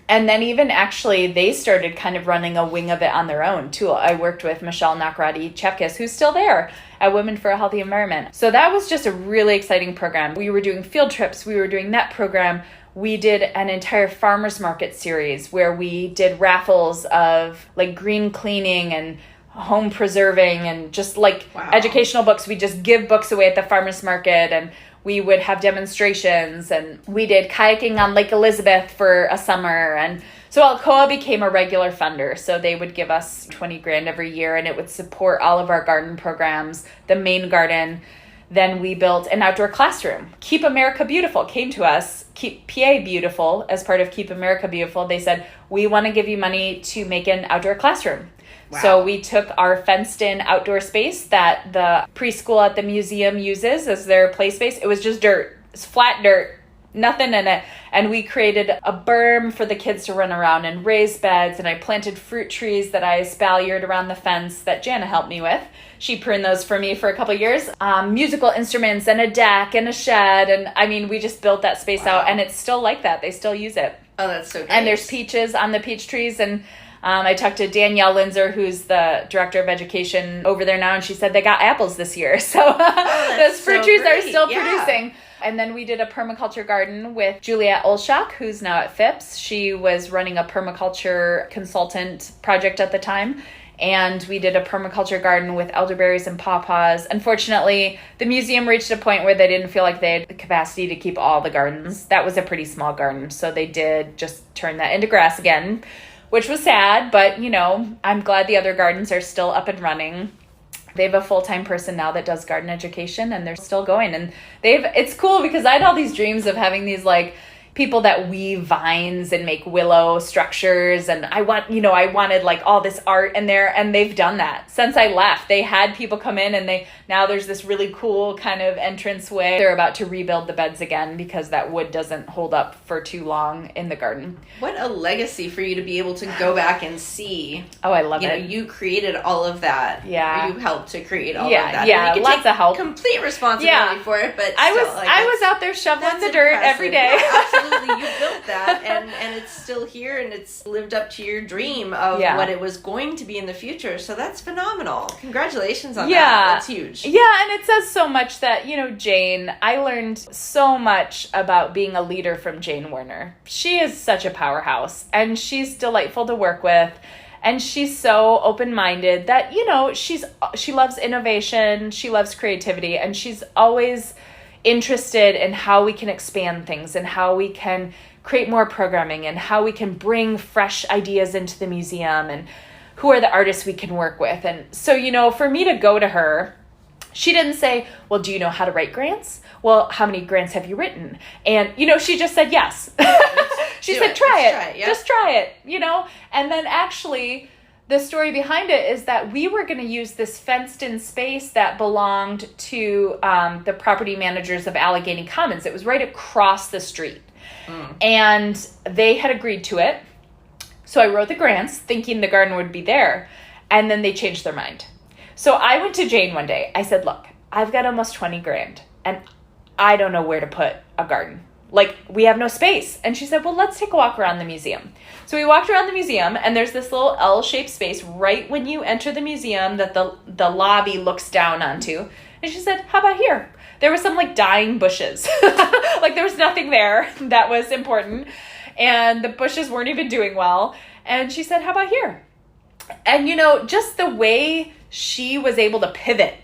And then even actually they started kind of running a wing of it on their own too. I worked with Michelle Nakarati-Chepkis, who's still there at Women for a Healthy Environment. So that was just a really exciting program. We were doing field trips. We were doing that program. We did an entire farmers market series where we did raffles of like green cleaning and home preserving and just like educational books. We just give books away at the farmers market, and we would have demonstrations, and we did kayaking on Lake Elizabeth for a summer. And so Alcoa became a regular funder. So they would give us $20,000 every year, and it would support all of our garden programs, the main garden. Then we built an outdoor classroom. Keep America Beautiful came to us, Keep PA Beautiful, as part of Keep America Beautiful. They said, we want to give you money to make an outdoor classroom. Wow. So we took our fenced-in outdoor space that the preschool at the museum uses as their play space. It was just dirt. It's flat dirt, nothing in it. And we created a berm for the kids to run around and raised beds. And I planted fruit trees that I espaliered around the fence that Jana helped me with. She pruned those for me for a couple of years. Musical instruments and a deck and a shed. And I mean, we just built that space out, and it's still like that. They still use it. Oh, that's so great. And there's peaches on the peach trees. And I talked to Danielle Linzer, who's the director of education over there now, and she said they got apples this year. So those fruit trees are still producing. And then we did a permaculture garden with Juliette Olshock, who's now at Phipps. She was running a permaculture consultant project at the time. And we did a permaculture garden with elderberries and pawpaws. Unfortunately, the museum reached a point where they didn't feel like they had the capacity to keep all the gardens. That was a pretty small garden, so they did just turn that into grass again, which was sad, but, you know, I'm glad the other gardens are still up and running. They have a full-time person now that does garden education, and they're still going. And it's cool because I had all these dreams of having these, like, people that weave vines and make willow structures, and I wanted like all this art in there, and they've done that since I left. They had people come in, and now there's this really cool kind of entrance way. They're about to rebuild the beds again because that wood doesn't hold up for too long in the garden. What a legacy for you to be able to go back and see. Oh, I love it. You know, you created all of that. Yeah. You helped to create all of that. Yeah, and you lots of help. Complete responsibility for it, but I was out there shoveling the dirt every day. Absolutely, you built that, and it's still here, and it's lived up to your dream of what it was going to be in the future. So that's phenomenal. Congratulations on that. That's huge. Yeah, and it says so much that, you know, Jane, I learned so much about being a leader from Jane Werner. She is such a powerhouse, and she's delightful to work with. And she's so open-minded that, you know, she loves innovation, she loves creativity, and she's always interested in how we can expand things and how we can create more programming and how we can bring fresh ideas into the museum and who are the artists we can work with. And so, you know, for me to go to her, she didn't say, well, do you know how to write grants? Well, how many grants have you written? And, you know, she just said yes. She said, try it. Just try it, you know? And then actually, the story behind it is that we were going to use this fenced-in space that belonged to the property managers of Allegheny Commons. It was right across the street. And they had agreed to it. So I wrote the grants thinking the garden would be there. And then they changed their mind. So I went to Jane one day. I said, look, I've got almost 20 grand and I don't know where to put a garden. Like, we have no space. And she said, well, let's take a walk around the museum. So we walked around the museum, and there's this little L-shaped space right when you enter the museum that the lobby looks down onto. And she said, how about here? There were some, like, dying bushes. Like, there was nothing there that was important. And the bushes weren't even doing well. And she said, how about here? And, you know, just the way she was able to pivot,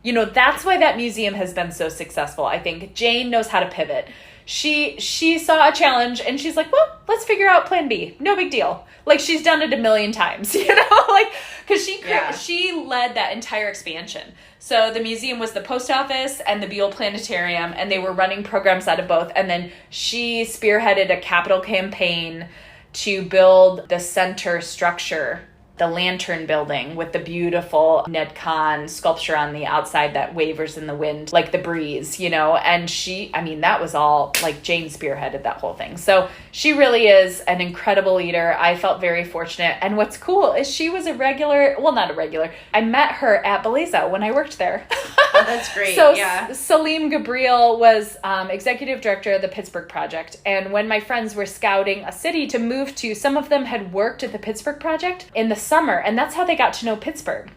you know, that's why that museum has been so successful. I think Jane knows how to pivot. She saw a challenge and she's like, well, let's figure out plan B. No big deal. Like, she's done it a million times, you know, like, because she led that entire expansion. So the museum was the post office and the Buell Planetarium, and they were running programs out of both. And then she spearheaded a capital campaign to build the center structure, the lantern building with the beautiful Ned Kahn sculpture on the outside that wavers in the wind like the breeze, you know. And that was all, like, Jane spearheaded that whole thing. So she really is an incredible leader. I felt very fortunate. And what's cool is she was not a regular. I met her at Beleza when I worked there. Oh, that's great. So Salim Gabriel was executive director of the Pittsburgh Project. And when my friends were scouting a city to move to, some of them had worked at the Pittsburgh Project in the summer, and that's how they got to know Pittsburgh.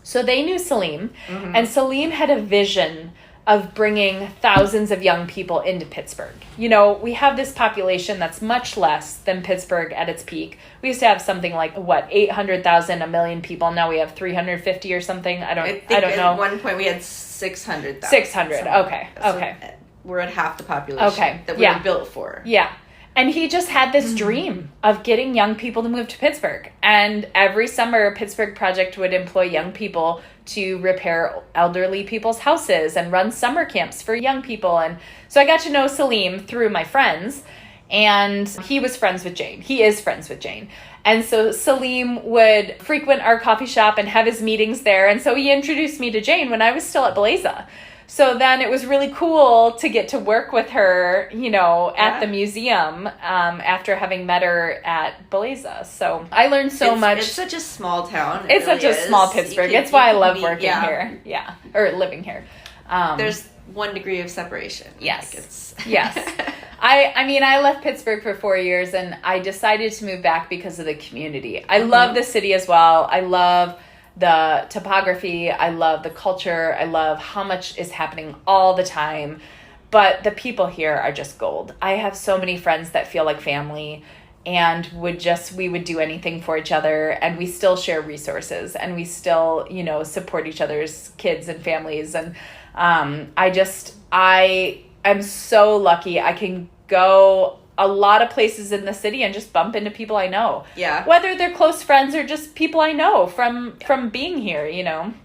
So they knew Salim, and Salim had a vision of bringing thousands of young people into Pittsburgh. You know, we have this population that's much less than Pittsburgh at its peak. We used to have something like, 800,000, 1 million people. Now we have 350 or something. I don't know. At one point we had 600,000. 600, okay. So we're at half the population that we were built for. Yeah. And he just had this dream of getting young people to move to Pittsburgh. And every summer, Pittsburgh Project would employ young people to repair elderly people's houses and run summer camps for young people. And so I got to know Salim through my friends. And he was friends with Jane. He is friends with Jane. And so Salim would frequent our coffee shop and have his meetings there. And so he introduced me to Jane when I was still at Beleza. So then it was really cool to get to work with her, you know, at the museum after having met her at Beleza. So I learned so much. It's such a small town. It's such a small Pittsburgh. It's why I love working here. Yeah. Or living here. There's 1 degree of separation. Yes. Yes. I left Pittsburgh for 4 years, and I decided to move back because of the community. I love the city as well. I love the topography, I love the culture, I love how much is happening all the time, but the people here are just gold. I have so many friends that feel like family, and we would do anything for each other, and we still share resources, and we still, support each other's kids and families. And I am so lucky. I can go a lot of places in the city and just bump into people I know. Yeah. Whether they're close friends or just people I know from being here,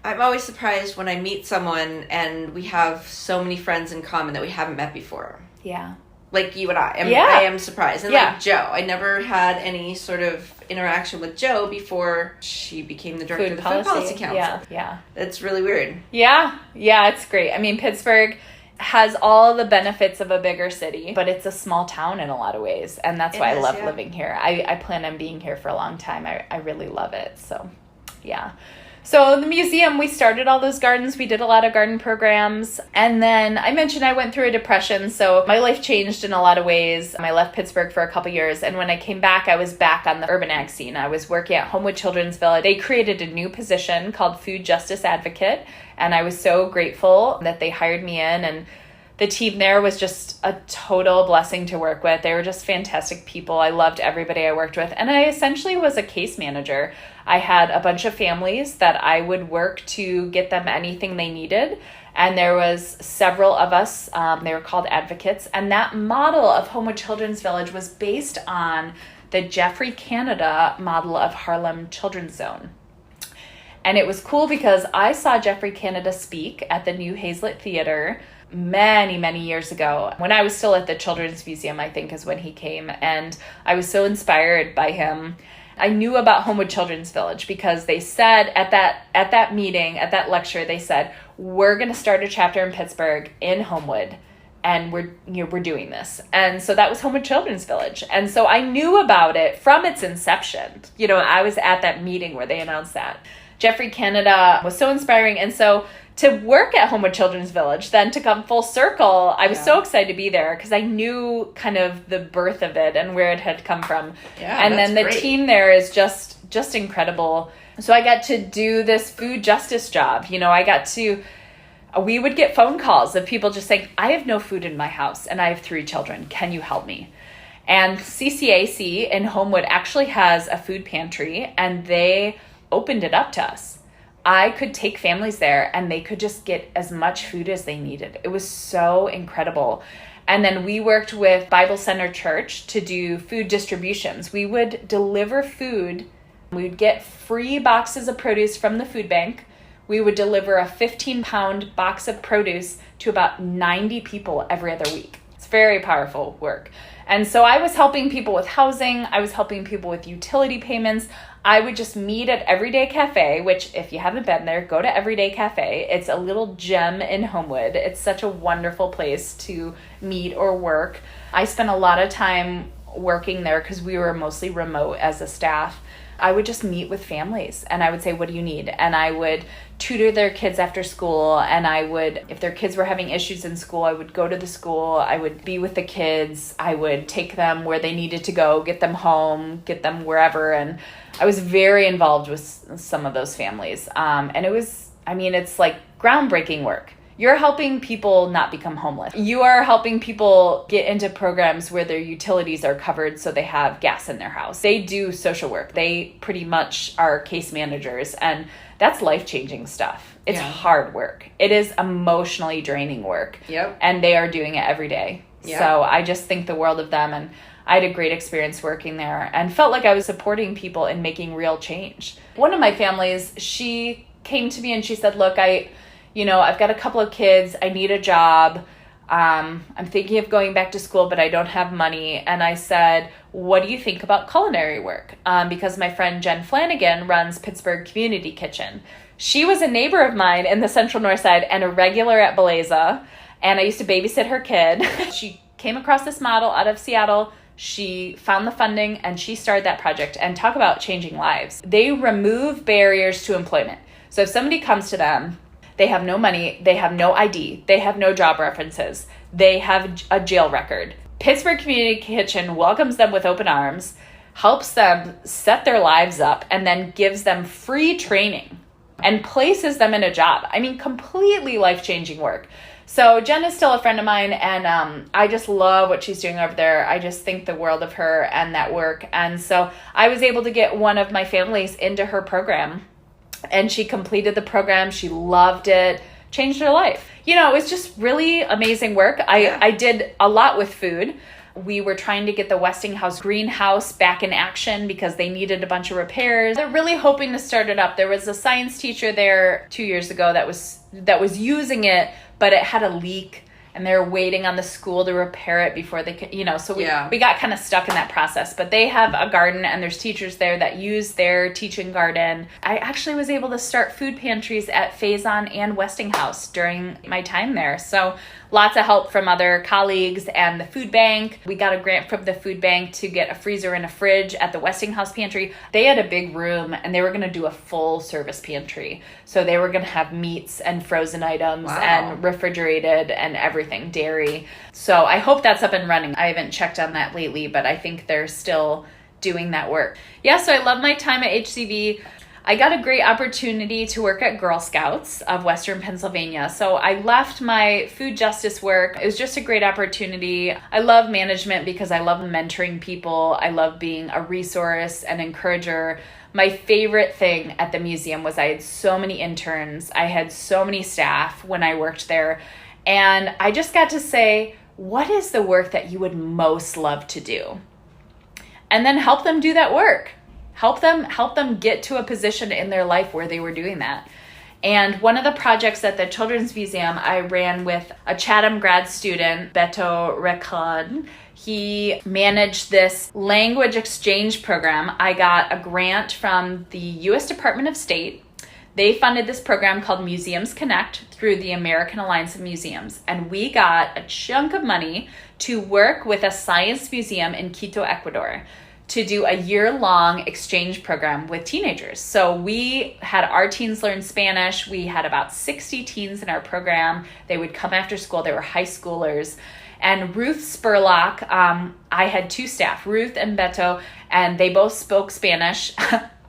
I'm always surprised when I meet someone and we have so many friends in common that we haven't met before. Yeah. Like you and I. Yeah. I am surprised. And like Joe, I never had any sort of interaction with Joe before she became the director of the Food Policy Council. Yeah. It's really weird. Yeah. Yeah, it's great. I mean, Pittsburgh has all the benefits of a bigger city, but it's a small town in a lot of ways. And that's why I love living here. I plan on being here for a long time. I really love it. So, yeah. So the museum, we started all those gardens. We did a lot of garden programs. And then I mentioned I went through a depression. So my life changed in a lot of ways. I left Pittsburgh for a couple years. And when I came back, I was back on the urban ag scene. I was working at Homewood Children's Village. They created a new position called Food Justice Advocate. And I was so grateful that they hired me in. And the team there was just a total blessing to work with. They were just fantastic people. I loved everybody I worked with. And I essentially was a case manager. I had a bunch of families that I would work to get them anything they needed. And there was several of us, they were called advocates. And that model of Homewood Children's Village was based on the Jeffrey Canada model of Harlem Children's Zone. And it was cool because I saw Jeffrey Canada speak at the New Hazlitt Theater many, many years ago. When I was still at the Children's Museum, I think is when he came. And I was so inspired by him. I knew about Homewood Children's Village because they said at that meeting, at that lecture, they said, we're going to start a chapter in Pittsburgh in Homewood. And we're doing this. And so that was Homewood Children's Village. And so I knew about it from its inception. I was at that meeting where they announced that. Jeffrey Canada was so inspiring. And so to work at Homewood Children's Village, then to come full circle, I was so excited to be there because I knew kind of the birth of it and where it had come from. Yeah, and then the team there is just incredible. So I got to do this food justice job. We would get phone calls of people just saying, I have no food in my house and I have 3 children. Can you help me? And CCAC in Homewood actually has a food pantry and they opened it up to us. I could take families there and they could just get as much food as they needed. It was so incredible. And then we worked with Bible Center Church to do food distributions. We would deliver food. We would get free boxes of produce from the food bank. We would deliver a 15-pound box of produce to about 90 people every other week. It's very powerful work. And so I was helping people with housing. I was helping people with utility payments. I would just meet at Everyday Cafe, which if you haven't been there, go to Everyday Cafe. It's a little gem in Homewood. It's such a wonderful place to meet or work. I spent a lot of time working there because we were mostly remote as a staff. I would just meet with families and I would say, what do you need? And I would tutor their kids after school. And I would, if their kids were having issues in school, I would go to the school. I would be with the kids. I would take them where they needed to go, get them home, get them wherever. And I was very involved with some of those families. And it's like groundbreaking work. You're helping people not become homeless. You are helping people get into programs where their utilities are covered so they have gas in their house. They do social work. They pretty much are case managers, and that's life-changing stuff. It's hard work. It is emotionally draining work. Yep. And they are doing it every day. Yep. So I just think the world of them, and I had a great experience working there and felt like I was supporting people in making real change. One of my families, she came to me and she said, look, I've got a couple of kids. I need a job. I'm thinking of going back to school, but I don't have money. And I said, what do you think about culinary work? Because my friend Jen Flanagan runs Pittsburgh Community Kitchen. She was a neighbor of mine in the Central North Side and a regular at Beleza. And I used to babysit her kid. She came across this model out of Seattle. She found the funding and she started that project. And talk about changing lives. They remove barriers to employment. So if somebody comes to them, they have no money, they have no ID, they have no job references, they have a jail record. Pittsburgh Community Kitchen welcomes them with open arms, helps them set their lives up, and then gives them free training and places them in a job. I mean, completely life-changing work. So Jen is still a friend of mine, and I just love what she's doing over there. I just think the world of her and that work. And so I was able to get one of my families into her program, and she completed the program. She loved it, changed her life. You know, it was just really amazing work. I did a lot with food. We were trying to get the Westinghouse greenhouse back in action because they needed a bunch of repairs. They're really hoping to start it up. There was a science teacher there 2 years ago that was using it, but it had a leak, and they were waiting on the school to repair it before they could, you know, so we got kind of stuck in that process. But they have a garden, and there's teachers there that use their teaching garden. I actually was able to start food pantries at Faison and Westinghouse during my time there. So lots of help from other colleagues and the food bank. We got a grant from the food bank to get a freezer and a fridge at the Westinghouse pantry. They had a big room, and they were going to do a full service pantry. So they were going to have meats and frozen items and refrigerated and everything, dairy. So I hope that's up and running. I haven't checked on that lately, but I think they're still doing that work. Yeah, so I love my time at HCV. I got a great opportunity to work at Girl Scouts of Western Pennsylvania. So I left my food justice work. It was just a great opportunity. I love management because I love mentoring people. I love being a resource and encourager. My favorite thing at the museum was I had so many interns. I had so many staff when I worked there. And I just got to say, what is the work that you would most love to do? And then help them do that work. Help them get to a position in their life where they were doing that. And one of the projects at the Children's Museum I ran with a Chatham grad student, Beto Recon. He managed this language exchange program. I got a grant from the U.S. Department of State. They funded this program called Museums Connect through the American Alliance of Museums. And we got a chunk of money to work with a science museum in Quito, Ecuador, to do a year-long exchange program with teenagers. So we had our teens learn Spanish. We had about 60 teens in our program. They would come after school. They were high schoolers. And Ruth Spurlock, I had two staff, Ruth and Beto, and they both spoke Spanish.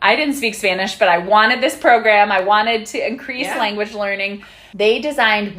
I didn't speak Spanish, but I wanted this program. I wanted to increase language learning. We designed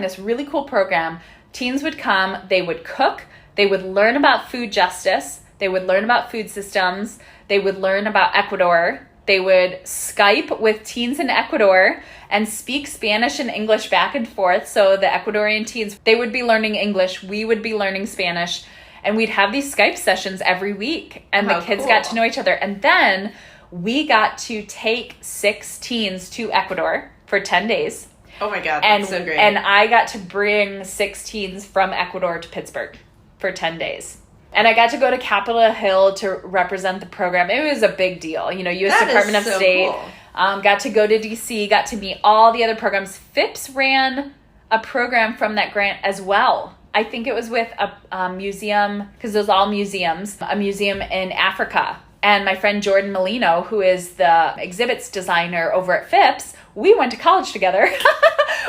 this really cool program. Teens would come, they would cook, they would learn about food justice, they would learn about food systems. They would learn about Ecuador. They would Skype with teens in Ecuador and speak Spanish and English back and forth. So the Ecuadorian teens, they would be learning English. We would be learning Spanish. And we'd have these Skype sessions every week. And the kids got to know each other. And then we got to take 6 teens to Ecuador for 10 days. Oh my God, that's so great. And I got to bring 6 teens from Ecuador to Pittsburgh for 10 days. And I got to go to Capitol Hill to represent the program. It was a big deal. You know, U.S. Department of State. Cool. Got to go to D.C., got to meet all the other programs. Phipps ran a program from that grant as well. I think it was with a museum, because it was all museums, a museum in Africa. And my friend Jordan Molino, who is the exhibits designer over at Phipps, we went to college together.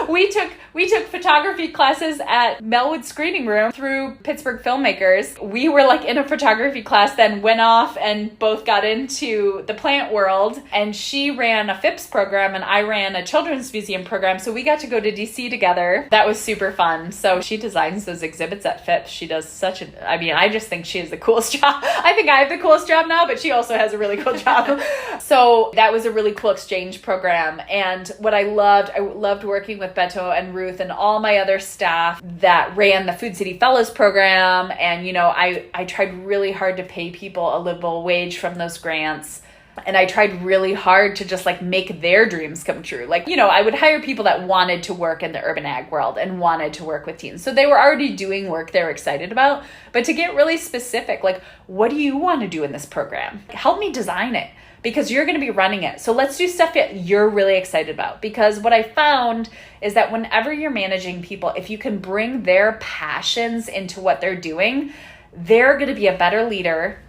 We took photography classes at Melwood Screening Room through Pittsburgh filmmakers. We were like in a photography class, then went off and both got into the plant world. And she ran a Phipps program and I ran a children's museum program. So we got to go to DC together. That was super fun. So she designs those exhibits at Phipps. She does I just think she has the coolest job. I think I have the coolest job now, but she also has a really cool job. So that was a really cool exchange program. And what I loved working with Beto and Ruth and all my other staff that ran the Food City Fellows program. And, you know, I tried really hard to pay people a livable wage from those grants. And I tried really hard to just like make their dreams come true. Like, you know, I would hire people that wanted to work in the urban ag world and wanted to work with teens. So they were already doing work they were excited about. But to get really specific, like, what do you want to do in this program? Help me design it, because you're going to be running it. So let's do stuff that you're really excited about. Because what I found is that whenever you're managing people, if you can bring their passions into what they're doing, they're going to be a better leader.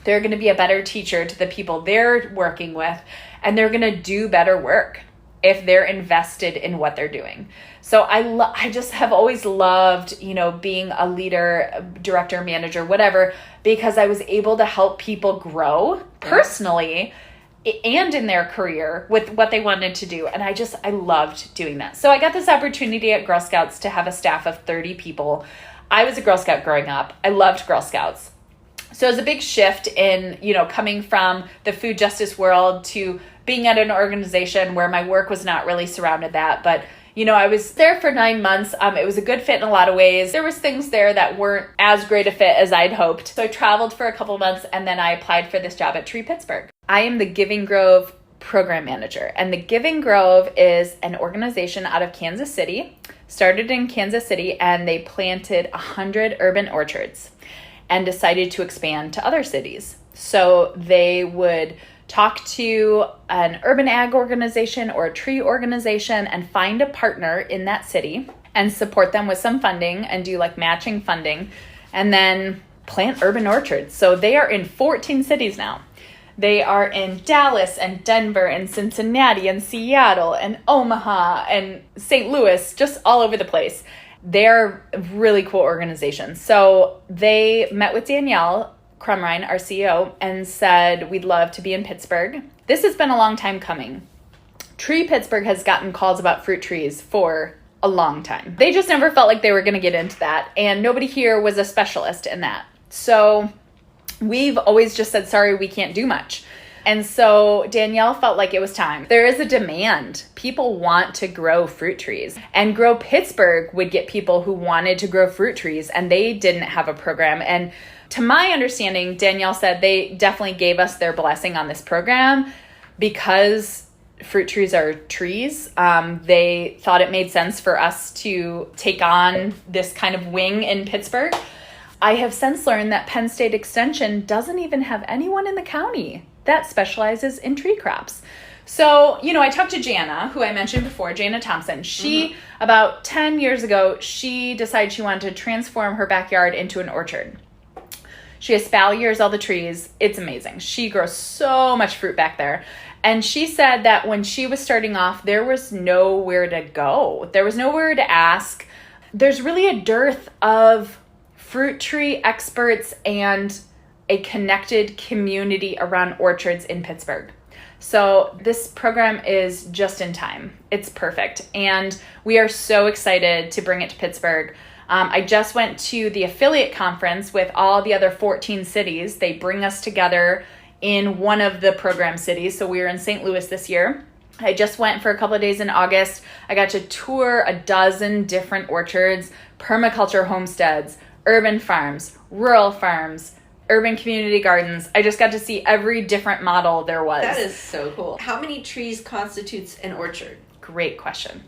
They're going to be a better teacher to the people they're working with, and they're going to do better work if they're invested in what they're doing. So I just have always loved, you know, being a leader, director, manager, whatever, because I was able to help people grow personally and in their career with what they wanted to do. And I loved doing that. So I got this opportunity at Girl Scouts to have a staff of 30 people. I was a Girl Scout growing up. I loved Girl Scouts. So it was a big shift in, coming from the food justice world to being at an organization where my work was not really surrounded that. But, I was there for 9 months. It was a good fit in a lot of ways. There was things there that weren't as great a fit as I'd hoped. So I traveled for a couple months and then I applied for this job at Tree Pittsburgh. I am the Giving Grove program manager. And the Giving Grove is an organization out of Kansas City, started in Kansas City, and they planted 100 urban orchards and decided to expand to other cities. So they would talk to an urban ag organization or a tree organization and find a partner in that city and support them with some funding and do like matching funding and then plant urban orchards. So they are in 14 cities now. They are in Dallas and Denver and Cincinnati and Seattle and Omaha and St. Louis, just all over the place. They're a really cool organization. So they met with Danielle Crumrine, our CEO, and said, we'd love to be in Pittsburgh. This has been a long time coming. Tree Pittsburgh has gotten calls about fruit trees for a long time. They just never felt like they were going to get into that. And nobody here was a specialist in that. So we've always just said, sorry, we can't do much. And so Danielle felt like it was time. There is a demand. People want to grow fruit trees. And Grow Pittsburgh would get people who wanted to grow fruit trees, and they didn't have a program. And to my understanding, Danielle said they definitely gave us their blessing on this program because fruit trees are trees. They thought it made sense for us to take on this kind of wing in Pittsburgh. I have since learned that Penn State Extension doesn't even have anyone in the county that specializes in tree crops. So, I talked to Jana, who I mentioned before, Jana Thompson. She, about 10 years ago, she decided she wanted to transform her backyard into an orchard. She espaliers all the trees. It's amazing. She grows so much fruit back there. And she said that when she was starting off, there was nowhere to go. There was nowhere to ask. There's really a dearth of fruit tree experts and a connected community around orchards in Pittsburgh. So this program is just in time. It's perfect. And we are so excited to bring it to Pittsburgh. I just went to the affiliate conference with all the other 14 cities. They bring us together in one of the program cities. So we were in St. Louis this year. I just went for a couple of days in August. I got to tour a dozen different orchards, permaculture homesteads, urban farms, rural farms, urban community gardens. I just got to see every different model there was. That is so cool. How many trees constitutes an orchard? Great question.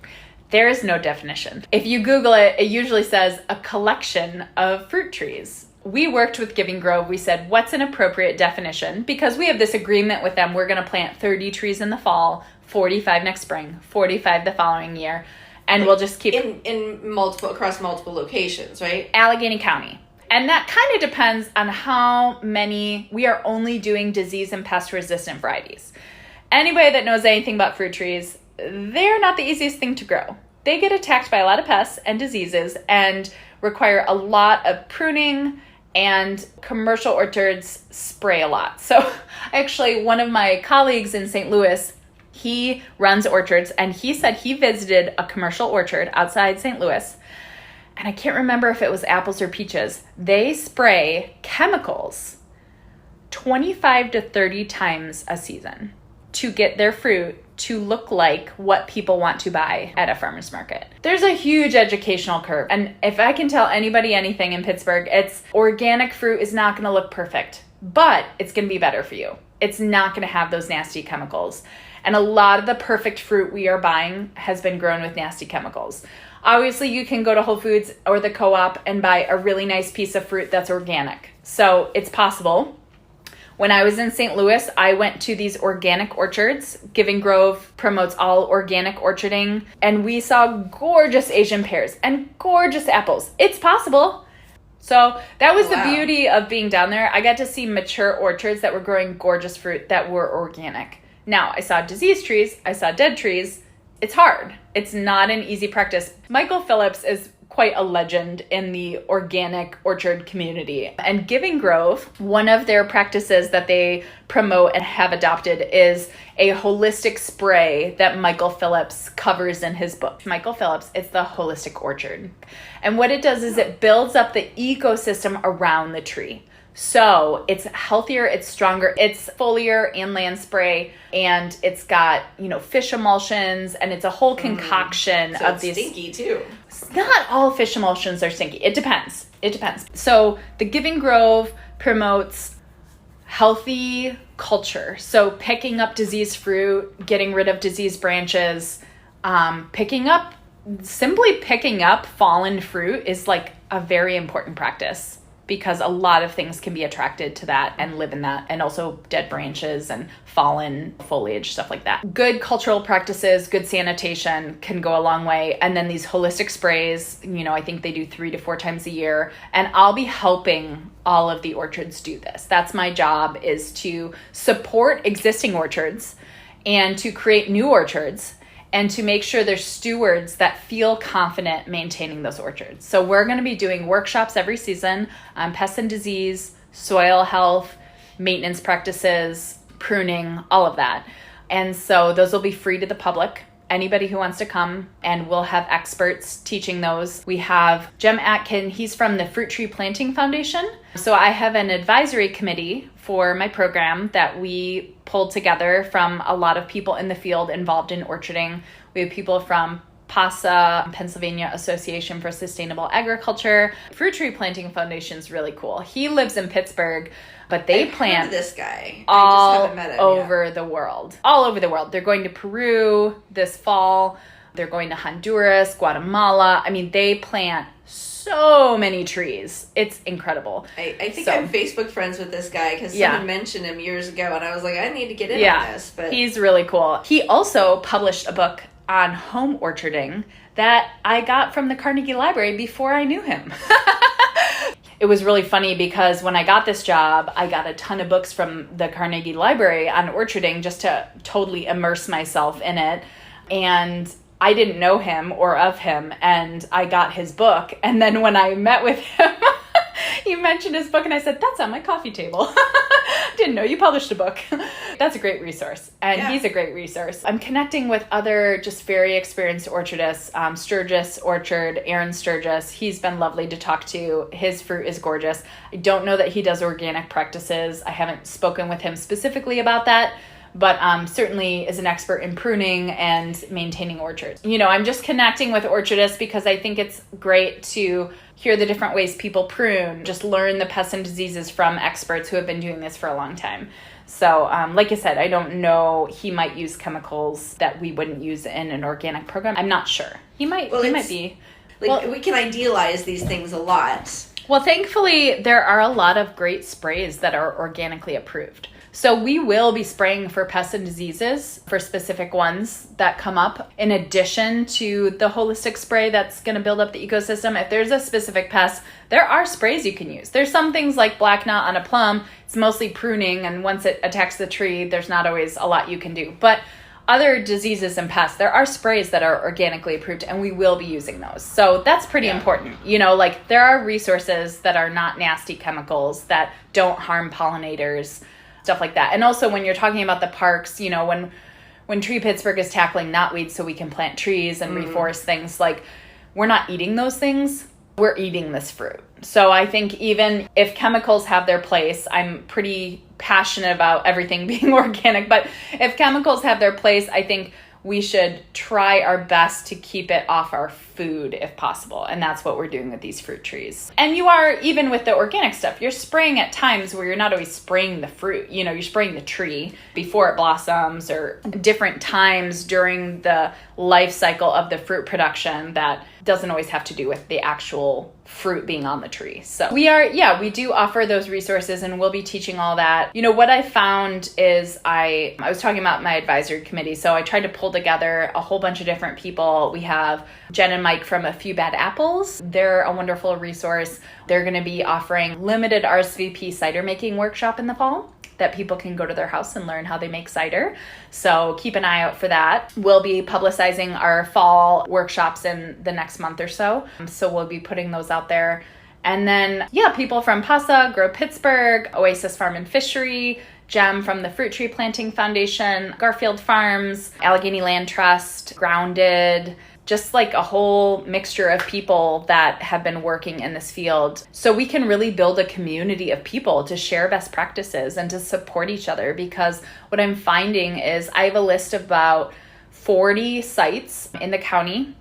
There is no definition. If you Google it, it usually says a collection of fruit trees. We worked with Giving Grove. We said, what's an appropriate definition? Because we have this agreement with them. We're going to plant 30 trees in the fall, 45 next spring, 45 the following year. And we'll just keep across multiple locations, right? Allegheny County. And that kind of depends on how many. We are only doing disease and pest resistant varieties. Anybody that knows anything about fruit trees, they're not the easiest thing to grow. They get attacked by a lot of pests and diseases and require a lot of pruning, and commercial orchards spray a lot. So actually, one of my colleagues in St. Louis, he runs orchards, and he said he visited a commercial orchard outside St. Louis, and I can't remember if it was apples or peaches. They spray chemicals 25 to 30 times a season to get their fruit to look like what people want to buy at a farmer's market. There's a huge educational curve. And if I can tell anybody anything in Pittsburgh, it's organic fruit is not going to look perfect, but it's going to be better for you. It's not going to have those nasty chemicals. And a lot of the perfect fruit we are buying has been grown with nasty chemicals. Obviously, you can go to Whole Foods or the co-op and buy a really nice piece of fruit that's organic. So it's possible. When I was in St. Louis, I went to these organic orchards. Giving Grove promotes all organic orcharding. And we saw gorgeous Asian pears and gorgeous apples. It's possible. So that was the beauty of being down there. I got to see mature orchards that were growing gorgeous fruit that were organic. Now, I saw diseased trees. I saw dead trees. It's hard. It's not an easy practice. Michael Phillips is quite a legend in the organic orchard community. And Giving Grove, one of their practices that they promote and have adopted is a holistic spray that Michael Phillips covers in his book. Michael Phillips, it's the holistic orchard. And what it does is it builds up the ecosystem around the tree. So it's healthier, it's stronger, it's foliar and land spray, and it's got, fish emulsions, and it's a whole concoction so of it's these. Stinky too. Not all fish emulsions are stinky. It depends. So the Giving Grove promotes healthy culture. So picking up diseased fruit, getting rid of diseased branches, picking up fallen fruit is like a very important practice, because a lot of things can be attracted to that and live in that, and also dead branches and fallen foliage, stuff like that. Good cultural practices, good sanitation can go a long way. And then these holistic sprays, I think they do 3 to 4 times a year. And I'll be helping all of the orchards do this. That's my job, is to support existing orchards and to create new orchards, and to make sure there's stewards that feel confident maintaining those orchards. So we're going to be doing workshops every season on pest and disease, soil health, maintenance practices, pruning, all of that. And so those will be free to the public. Anybody who wants to come, and we'll have experts teaching those. We have Jem Atkin, he's from the Fruit Tree Planting Foundation. So I have an advisory committee for my program that we pulled together from a lot of people in the field involved in orcharding. We have people from PASA, Pennsylvania Association for Sustainable Agriculture. Fruit Tree Planting Foundation is really cool. He lives in Pittsburgh, but they plant this guy. all I just haven't met him over the world. All over the world. They're going to Peru this fall. They're going to Honduras, Guatemala. I mean, they plant so many trees. It's incredible. I think I'm Facebook friends with this guy, because someone mentioned him years ago, and I was like, I need to get in on this. But he's really cool. He also published a book on home orcharding that I got from the Carnegie Library before I knew him. It was really funny, because when I got this job, I got a ton of books from the Carnegie Library on orcharding just to totally immerse myself in it. And I didn't know him or of him, and I got his book. And then when I met with him, he mentioned his book, and I said, that's on my coffee table. Didn't know you published a book. That's a great resource. And he's a great resource. I'm connecting with other just very experienced orchardists. Sturgis Orchard, Aaron Sturgis. He's been lovely to talk to. His fruit is gorgeous. I don't know that he does organic practices. I haven't spoken with him specifically about that, but certainly is an expert in pruning and maintaining orchards. I'm just connecting with orchardists because I think it's great to hear the different ways people prune, just learn the pests and diseases from experts who have been doing this for a long time. So, like I said, I don't know. He might use chemicals that we wouldn't use in an organic program. I'm not sure. He might be. We can idealize these things a lot. Well, thankfully, there are a lot of great sprays that are organically approved. So we will be spraying for pests and diseases, for specific ones that come up, in addition to the holistic spray that's going to build up the ecosystem. If there's a specific pest, there are sprays you can use. There's some things like black knot on a plum. It's mostly pruning, and once it attacks the tree, there's not always a lot you can do. But other diseases and pests, there are sprays that are organically approved, and we will be using those. So that's pretty important. There are resources that are not nasty chemicals that don't harm pollinators, stuff like that. And also when you're talking about the parks, when Tree Pittsburgh is tackling knotweeds so we can plant trees and reforest things, we're not eating those things, we're eating this fruit. So I think even if chemicals have their place, I'm pretty passionate about everything being organic, but if chemicals have their place, I think we should try our best to keep it off our food if possible. And that's what we're doing with these fruit trees. And you are, even with the organic stuff, you're spraying at times where you're not always spraying the fruit. You're spraying the tree before it blossoms, or different times during the life cycle of the fruit production that doesn't always have to do with the actual fruit being on the tree. So we do offer those resources, and we'll be teaching all that. What I found is I was talking about my advisory committee. So I tried to pull together a whole bunch of different people. We have Jen and Mike from A Few Bad Apples. They're a wonderful resource. They're going to be offering limited RSVP cider making workshop in the fall. that people can go to their house and learn how they make cider. So keep an eye out for that. We'll be publicizing our fall workshops in the next month or so. So we'll be putting those out there. And then, people from PASA, Grow Pittsburgh, Oasis Farm and Fishery, Jem from the Fruit Tree Planting Foundation, Garfield Farms, Allegheny Land Trust, Grounded, just like a whole mixture of people that have been working in this field. So we can really build a community of people to share best practices and to support each other, because what I'm finding is I have a list of about 40 sites in the county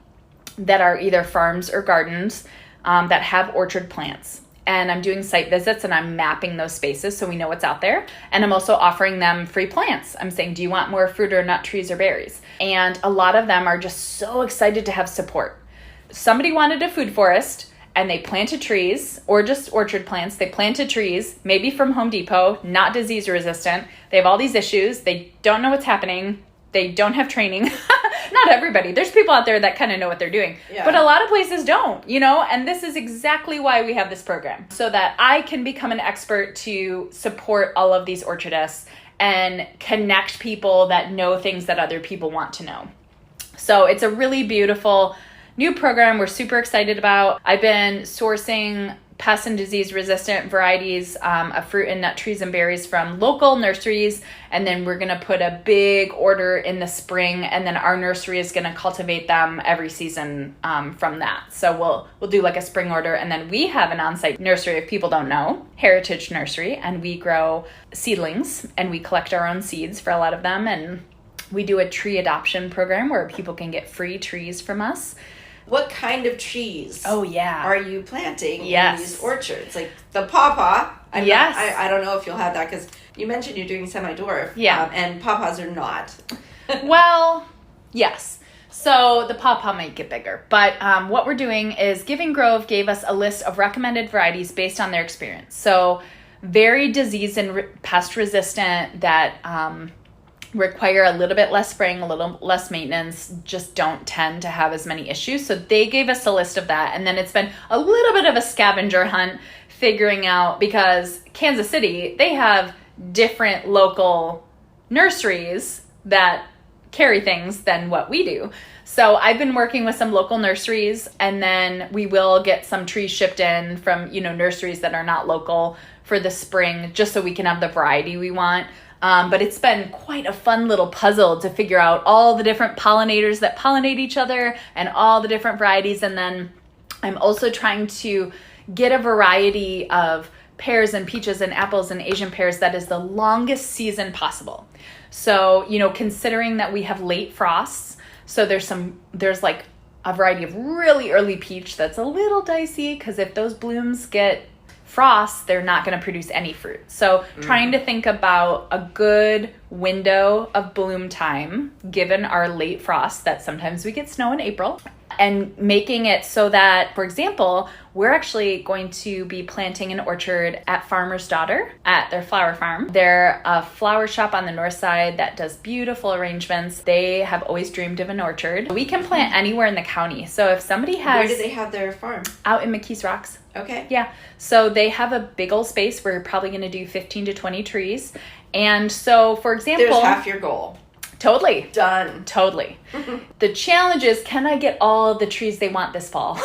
that are either farms or gardens that have orchard plants. And I'm doing site visits and I'm mapping those spaces so we know what's out there. And I'm also offering them free plants. I'm saying, do you want more fruit or nut trees or berries? And a lot of them are just so excited to have support. Somebody wanted a food forest and they planted trees, or just orchard plants. They planted trees, maybe from Home Depot, not disease resistant. They have all these issues. They don't know what's happening. They don't have training. Not everybody. There's people out there that kind of know what they're doing. Yeah. But a lot of places don't, and this is exactly why we have this program, so that I can become an expert to support all of these orchardists and connect people that know things that other people want to know. So it's a really beautiful new program we're super excited about. I've been sourcing pest and disease resistant varieties of fruit and nut trees and berries from local nurseries, and then we're going to put a big order in the spring, and then our nursery is going to cultivate them every season from that. So we'll do like a spring order, and then we have an on-site nursery, if people don't know, Heritage Nursery, and we grow seedlings and we collect our own seeds for a lot of them, and we do a tree adoption program where people can get free trees from us. What kind of trees are you planting in these orchards? Like the pawpaw. I don't know if you'll have that, because you mentioned you're doing semi-dwarf. Yeah. And pawpaws are not. Well, yes. So the pawpaw might get bigger. But what we're doing is Giving Grove gave us a list of recommended varieties based on their experience. So very disease and pest resistant that require a little bit less spraying, a little less maintenance, just don't tend to have as many issues. So they gave us a list of that. And then it's been a little bit of a scavenger hunt figuring out, because Kansas City, they have different local nurseries that carry things than what we do. So I've been working with some local nurseries, and then we will get some trees shipped in from, nurseries that are not local for the spring, just so we can have the variety we want. But it's been quite a fun little puzzle to figure out all the different pollinators that pollinate each other and all the different varieties. And then I'm also trying to get a variety of pears and peaches and apples and Asian pears that is the longest season possible. So, considering that we have late frosts, so there's like a variety of really early peach that's a little dicey, because if those blooms get frost, they're not going to produce any fruit. So trying to think about a good window of bloom time, given our late frost, that sometimes we get snow in April, and making it so that, for example, we're actually going to be planting an orchard at Farmer's Daughter at their flower farm. They're a flower shop on the north side that does beautiful arrangements. They have always dreamed of an orchard. We can plant anywhere in the county. So if somebody has... Where do they have their farm? Out in McKees Rocks. Okay. Yeah. So they have a big old space where you're probably going to do 15 to 20 trees. And so, for example... There's half your goal. Totally. Done. Totally. The challenge is, can I get all of the trees they want this fall?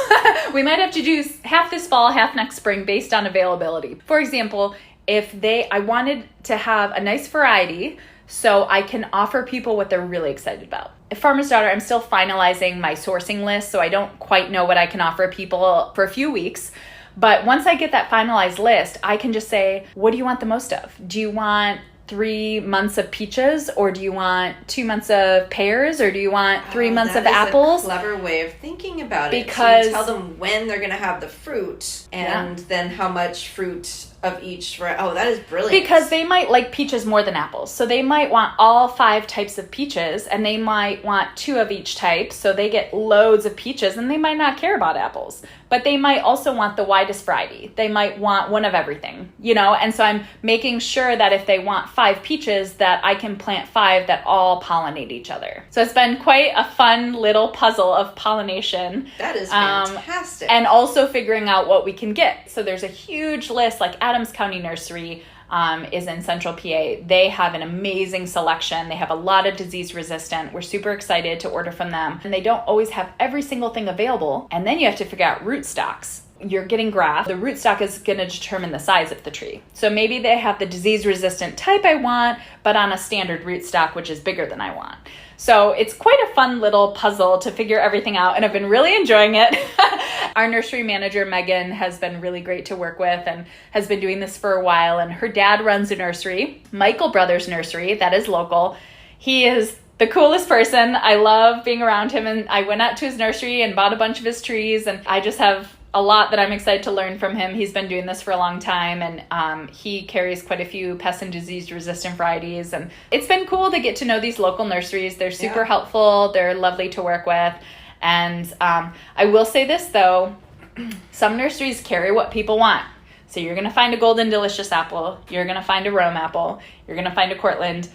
We might have to do half this fall, half next spring, based on availability. For example, I wanted to have a nice variety so I can offer people what they're really excited about. At Farmer's Daughter, I'm still finalizing my sourcing list, so I don't quite know what I can offer people for a few weeks. But once I get that finalized list, I can just say, what do you want the most of? Do you want 3 months of peaches, or do you want 2 months of pears, or do you want 3 months of apples? That is a clever way of thinking about it. Because so you tell them when they're going to have the fruit, and then how much fruit of each. Oh, that is brilliant. Because they might like peaches more than apples. So they might want all 5 types of peaches, and they might want 2 of each type. So they get loads of peaches, and they might not care about apples. But they might also want the widest variety. They might want one of everything, And so I'm making sure that if they want 5 peaches, that I can plant 5 that all pollinate each other. So it's been quite a fun little puzzle of pollination. That is fantastic. And also figuring out what we can get. So there's a huge list, like Adams County Nursery, is in Central PA. They have an amazing selection. They have a lot of disease resistant. We're super excited to order from them. And they don't always have every single thing available. And then you have to figure out rootstocks. You're getting graft. The rootstock is going to determine the size of the tree. So maybe they have the disease resistant type I want, but on a standard rootstock, which is bigger than I want. So it's quite a fun little puzzle to figure everything out, and I've been really enjoying it. Our nursery manager, Megan, has been really great to work with and has been doing this for a while, and her dad runs a nursery, Michael Brothers Nursery, that is local. He is the coolest person. I love being around him, and I went out to his nursery and bought a bunch of his trees, and I just have a lot that I'm excited to learn from him. He's been doing this for a long time, and he carries quite a few pest and disease resistant varieties, and it's been cool to get to know these local nurseries. They're super helpful. They're lovely to work with. And I will say this though, some nurseries carry what people want. So you're going to find a Golden Delicious apple. You're going to find a Rome apple. You're going to find a Cortland.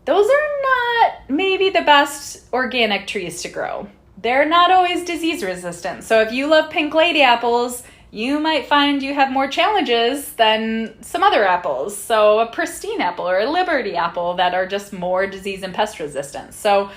Those are not maybe the best organic trees to grow. They're not always disease resistant. So if you love pink lady apples, you might find you have more challenges than some other apples. So a pristine apple or a Liberty apple that are just more disease and pest resistant. So,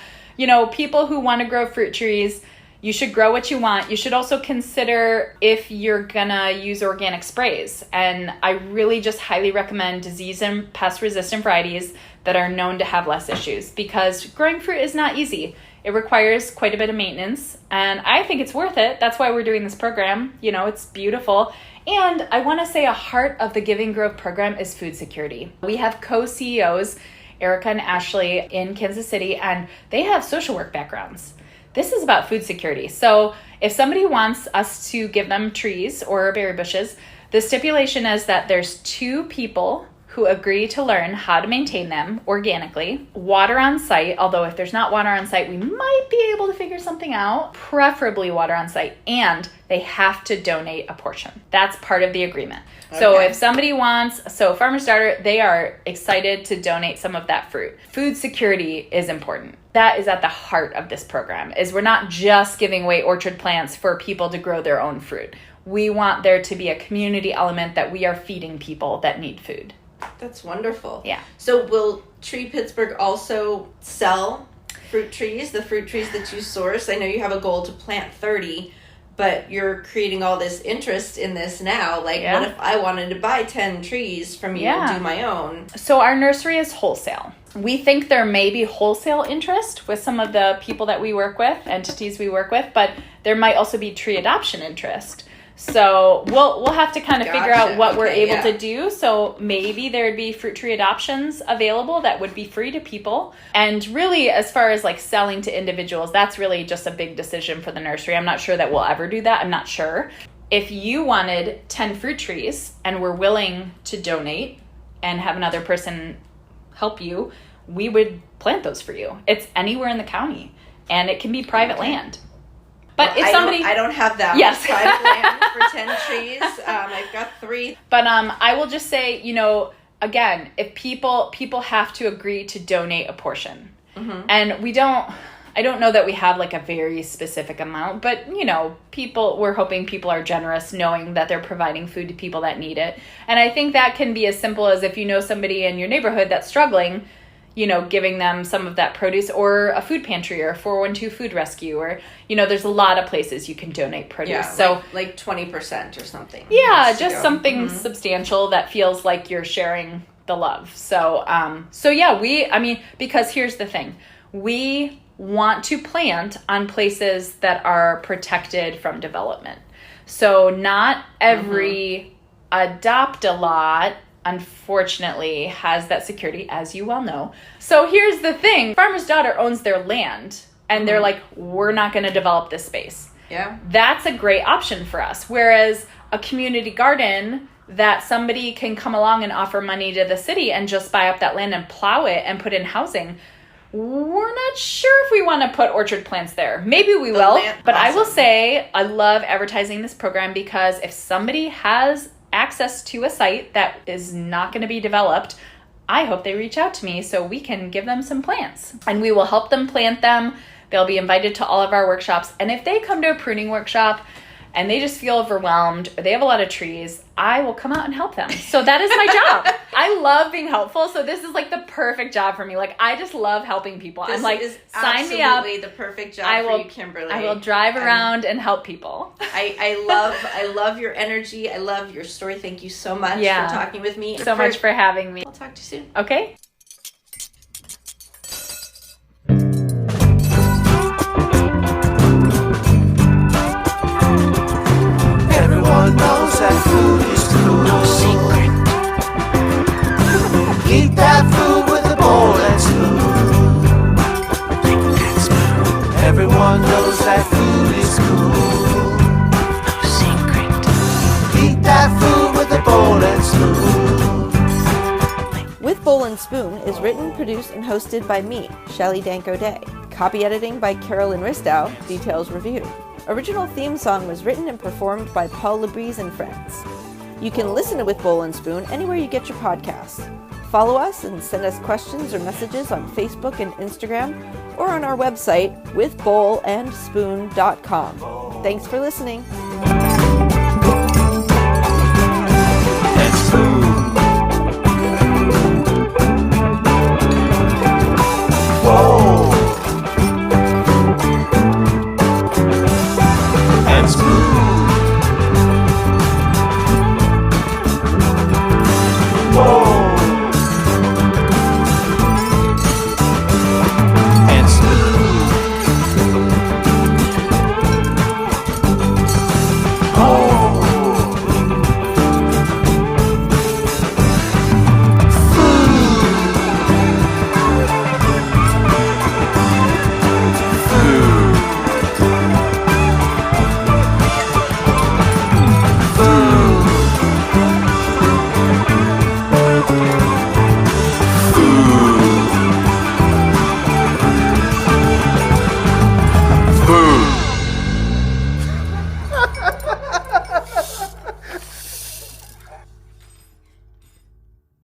people who want to grow fruit trees, you should grow what you want. You should also consider if you're gonna use organic sprays. And I really just highly recommend disease and pest resistant varieties that are known to have less issues, because growing fruit is not easy. It requires quite a bit of maintenance, and I think it's worth it. That's why we're doing this program. It's beautiful. And I want to say a heart of the Giving Grove program is food security. We have co-CEOs, Erica and Ashley, in Kansas City, and they have social work backgrounds. This is about food security. So if somebody wants us to give them trees or berry bushes, the stipulation is that there's 2 people who agree to learn how to maintain them organically, water on site, although if there's not water on site, we might be able to figure something out, preferably water on site, and they have to donate a portion. That's part of the agreement. Okay. So if somebody wants, Farmer's Daughter, they are excited to donate some of that fruit. Food security is important. That is at the heart of this program, is we're not just giving away orchard plants for people to grow their own fruit. We want there to be a community element that we are feeding people that need food. That's wonderful. Yeah. So will Tree Pittsburgh also sell fruit trees, the fruit trees that you source? I know you have a goal to plant 30, but you're creating all this interest in this now. What if I wanted to buy 10 trees from you and do my own? So our nursery is wholesale. We think there may be wholesale interest with some of the people that we work with, entities we work with, but there might also be tree adoption interest. So we'll have to kind of figure out what we're able to do. So maybe there'd be fruit tree adoptions available that would be free to people. And really, as far as selling to individuals, that's really just a big decision for the nursery. I'm not sure that we'll ever do that. I'm not sure. If you wanted 10 fruit trees and were willing to donate and have another person help you, we would plant those for you. It's anywhere in the county, and it can be private land. But if somebody... I don't have that much private land for 10 trees. I've got 3. But I will just say, again, if people have to agree to donate a portion. Mm-hmm. And I don't know that we have a very specific amount, but we're hoping people are generous, knowing that they're providing food to people that need it. And I think that can be as simple as if you know somebody in your neighborhood that's struggling, giving them some of that produce, or a food pantry or a 412 food rescue, or, there's a lot of places you can donate produce. Yeah, so like 20% or something. Yeah, just something substantial that feels like you're sharing the love. So, because here's the thing, we want to plant on places that are protected from development. So not every adopt-a-lot unfortunately has that security, as you well know. So here's the thing. Farmer's Daughter owns their land, and they're like, we're not going to develop this space. Yeah. That's a great option for us. Whereas a community garden that somebody can come along and offer money to the city and just buy up that land and plow it and put in housing, we're not sure if we want to put orchard plants there. Maybe we will. But awesome. I will say I love advertising this program, because if somebody has access to a site that is not going to be developed, I hope they reach out to me so we can give them some plants, and we will help them plant them. They'll be invited to all of our workshops. And if they come to a pruning workshop and they just feel overwhelmed, or they have a lot of trees, I will come out and help them. So that is my job. I love being helpful. So this is like the perfect job for me. Like, I just love helping people. This I'm like, is sign me up. absolutely the perfect job for you, Kimberly. I will drive around and help people. I love your energy. I love your story. Thank you so much for talking with me. So much for having me. I'll talk to you soon. Okay. Everyone knows that food is cool. No secret. Eat that food with a bowl and spoon. Everyone knows that food is cool. No secret. Eat that food with a bowl and spoon. With Bowl and Spoon is written, produced, and hosted by me, Shelley Danko Day. Copy editing by Carolyn Ristow, details review. Original theme song was written and performed by Paul Labrise and Friends. You can listen to With Bowl and Spoon anywhere you get your podcasts. Follow us and send us questions or messages on Facebook and Instagram or on our website, withbowlandspoon.com. Thanks for listening.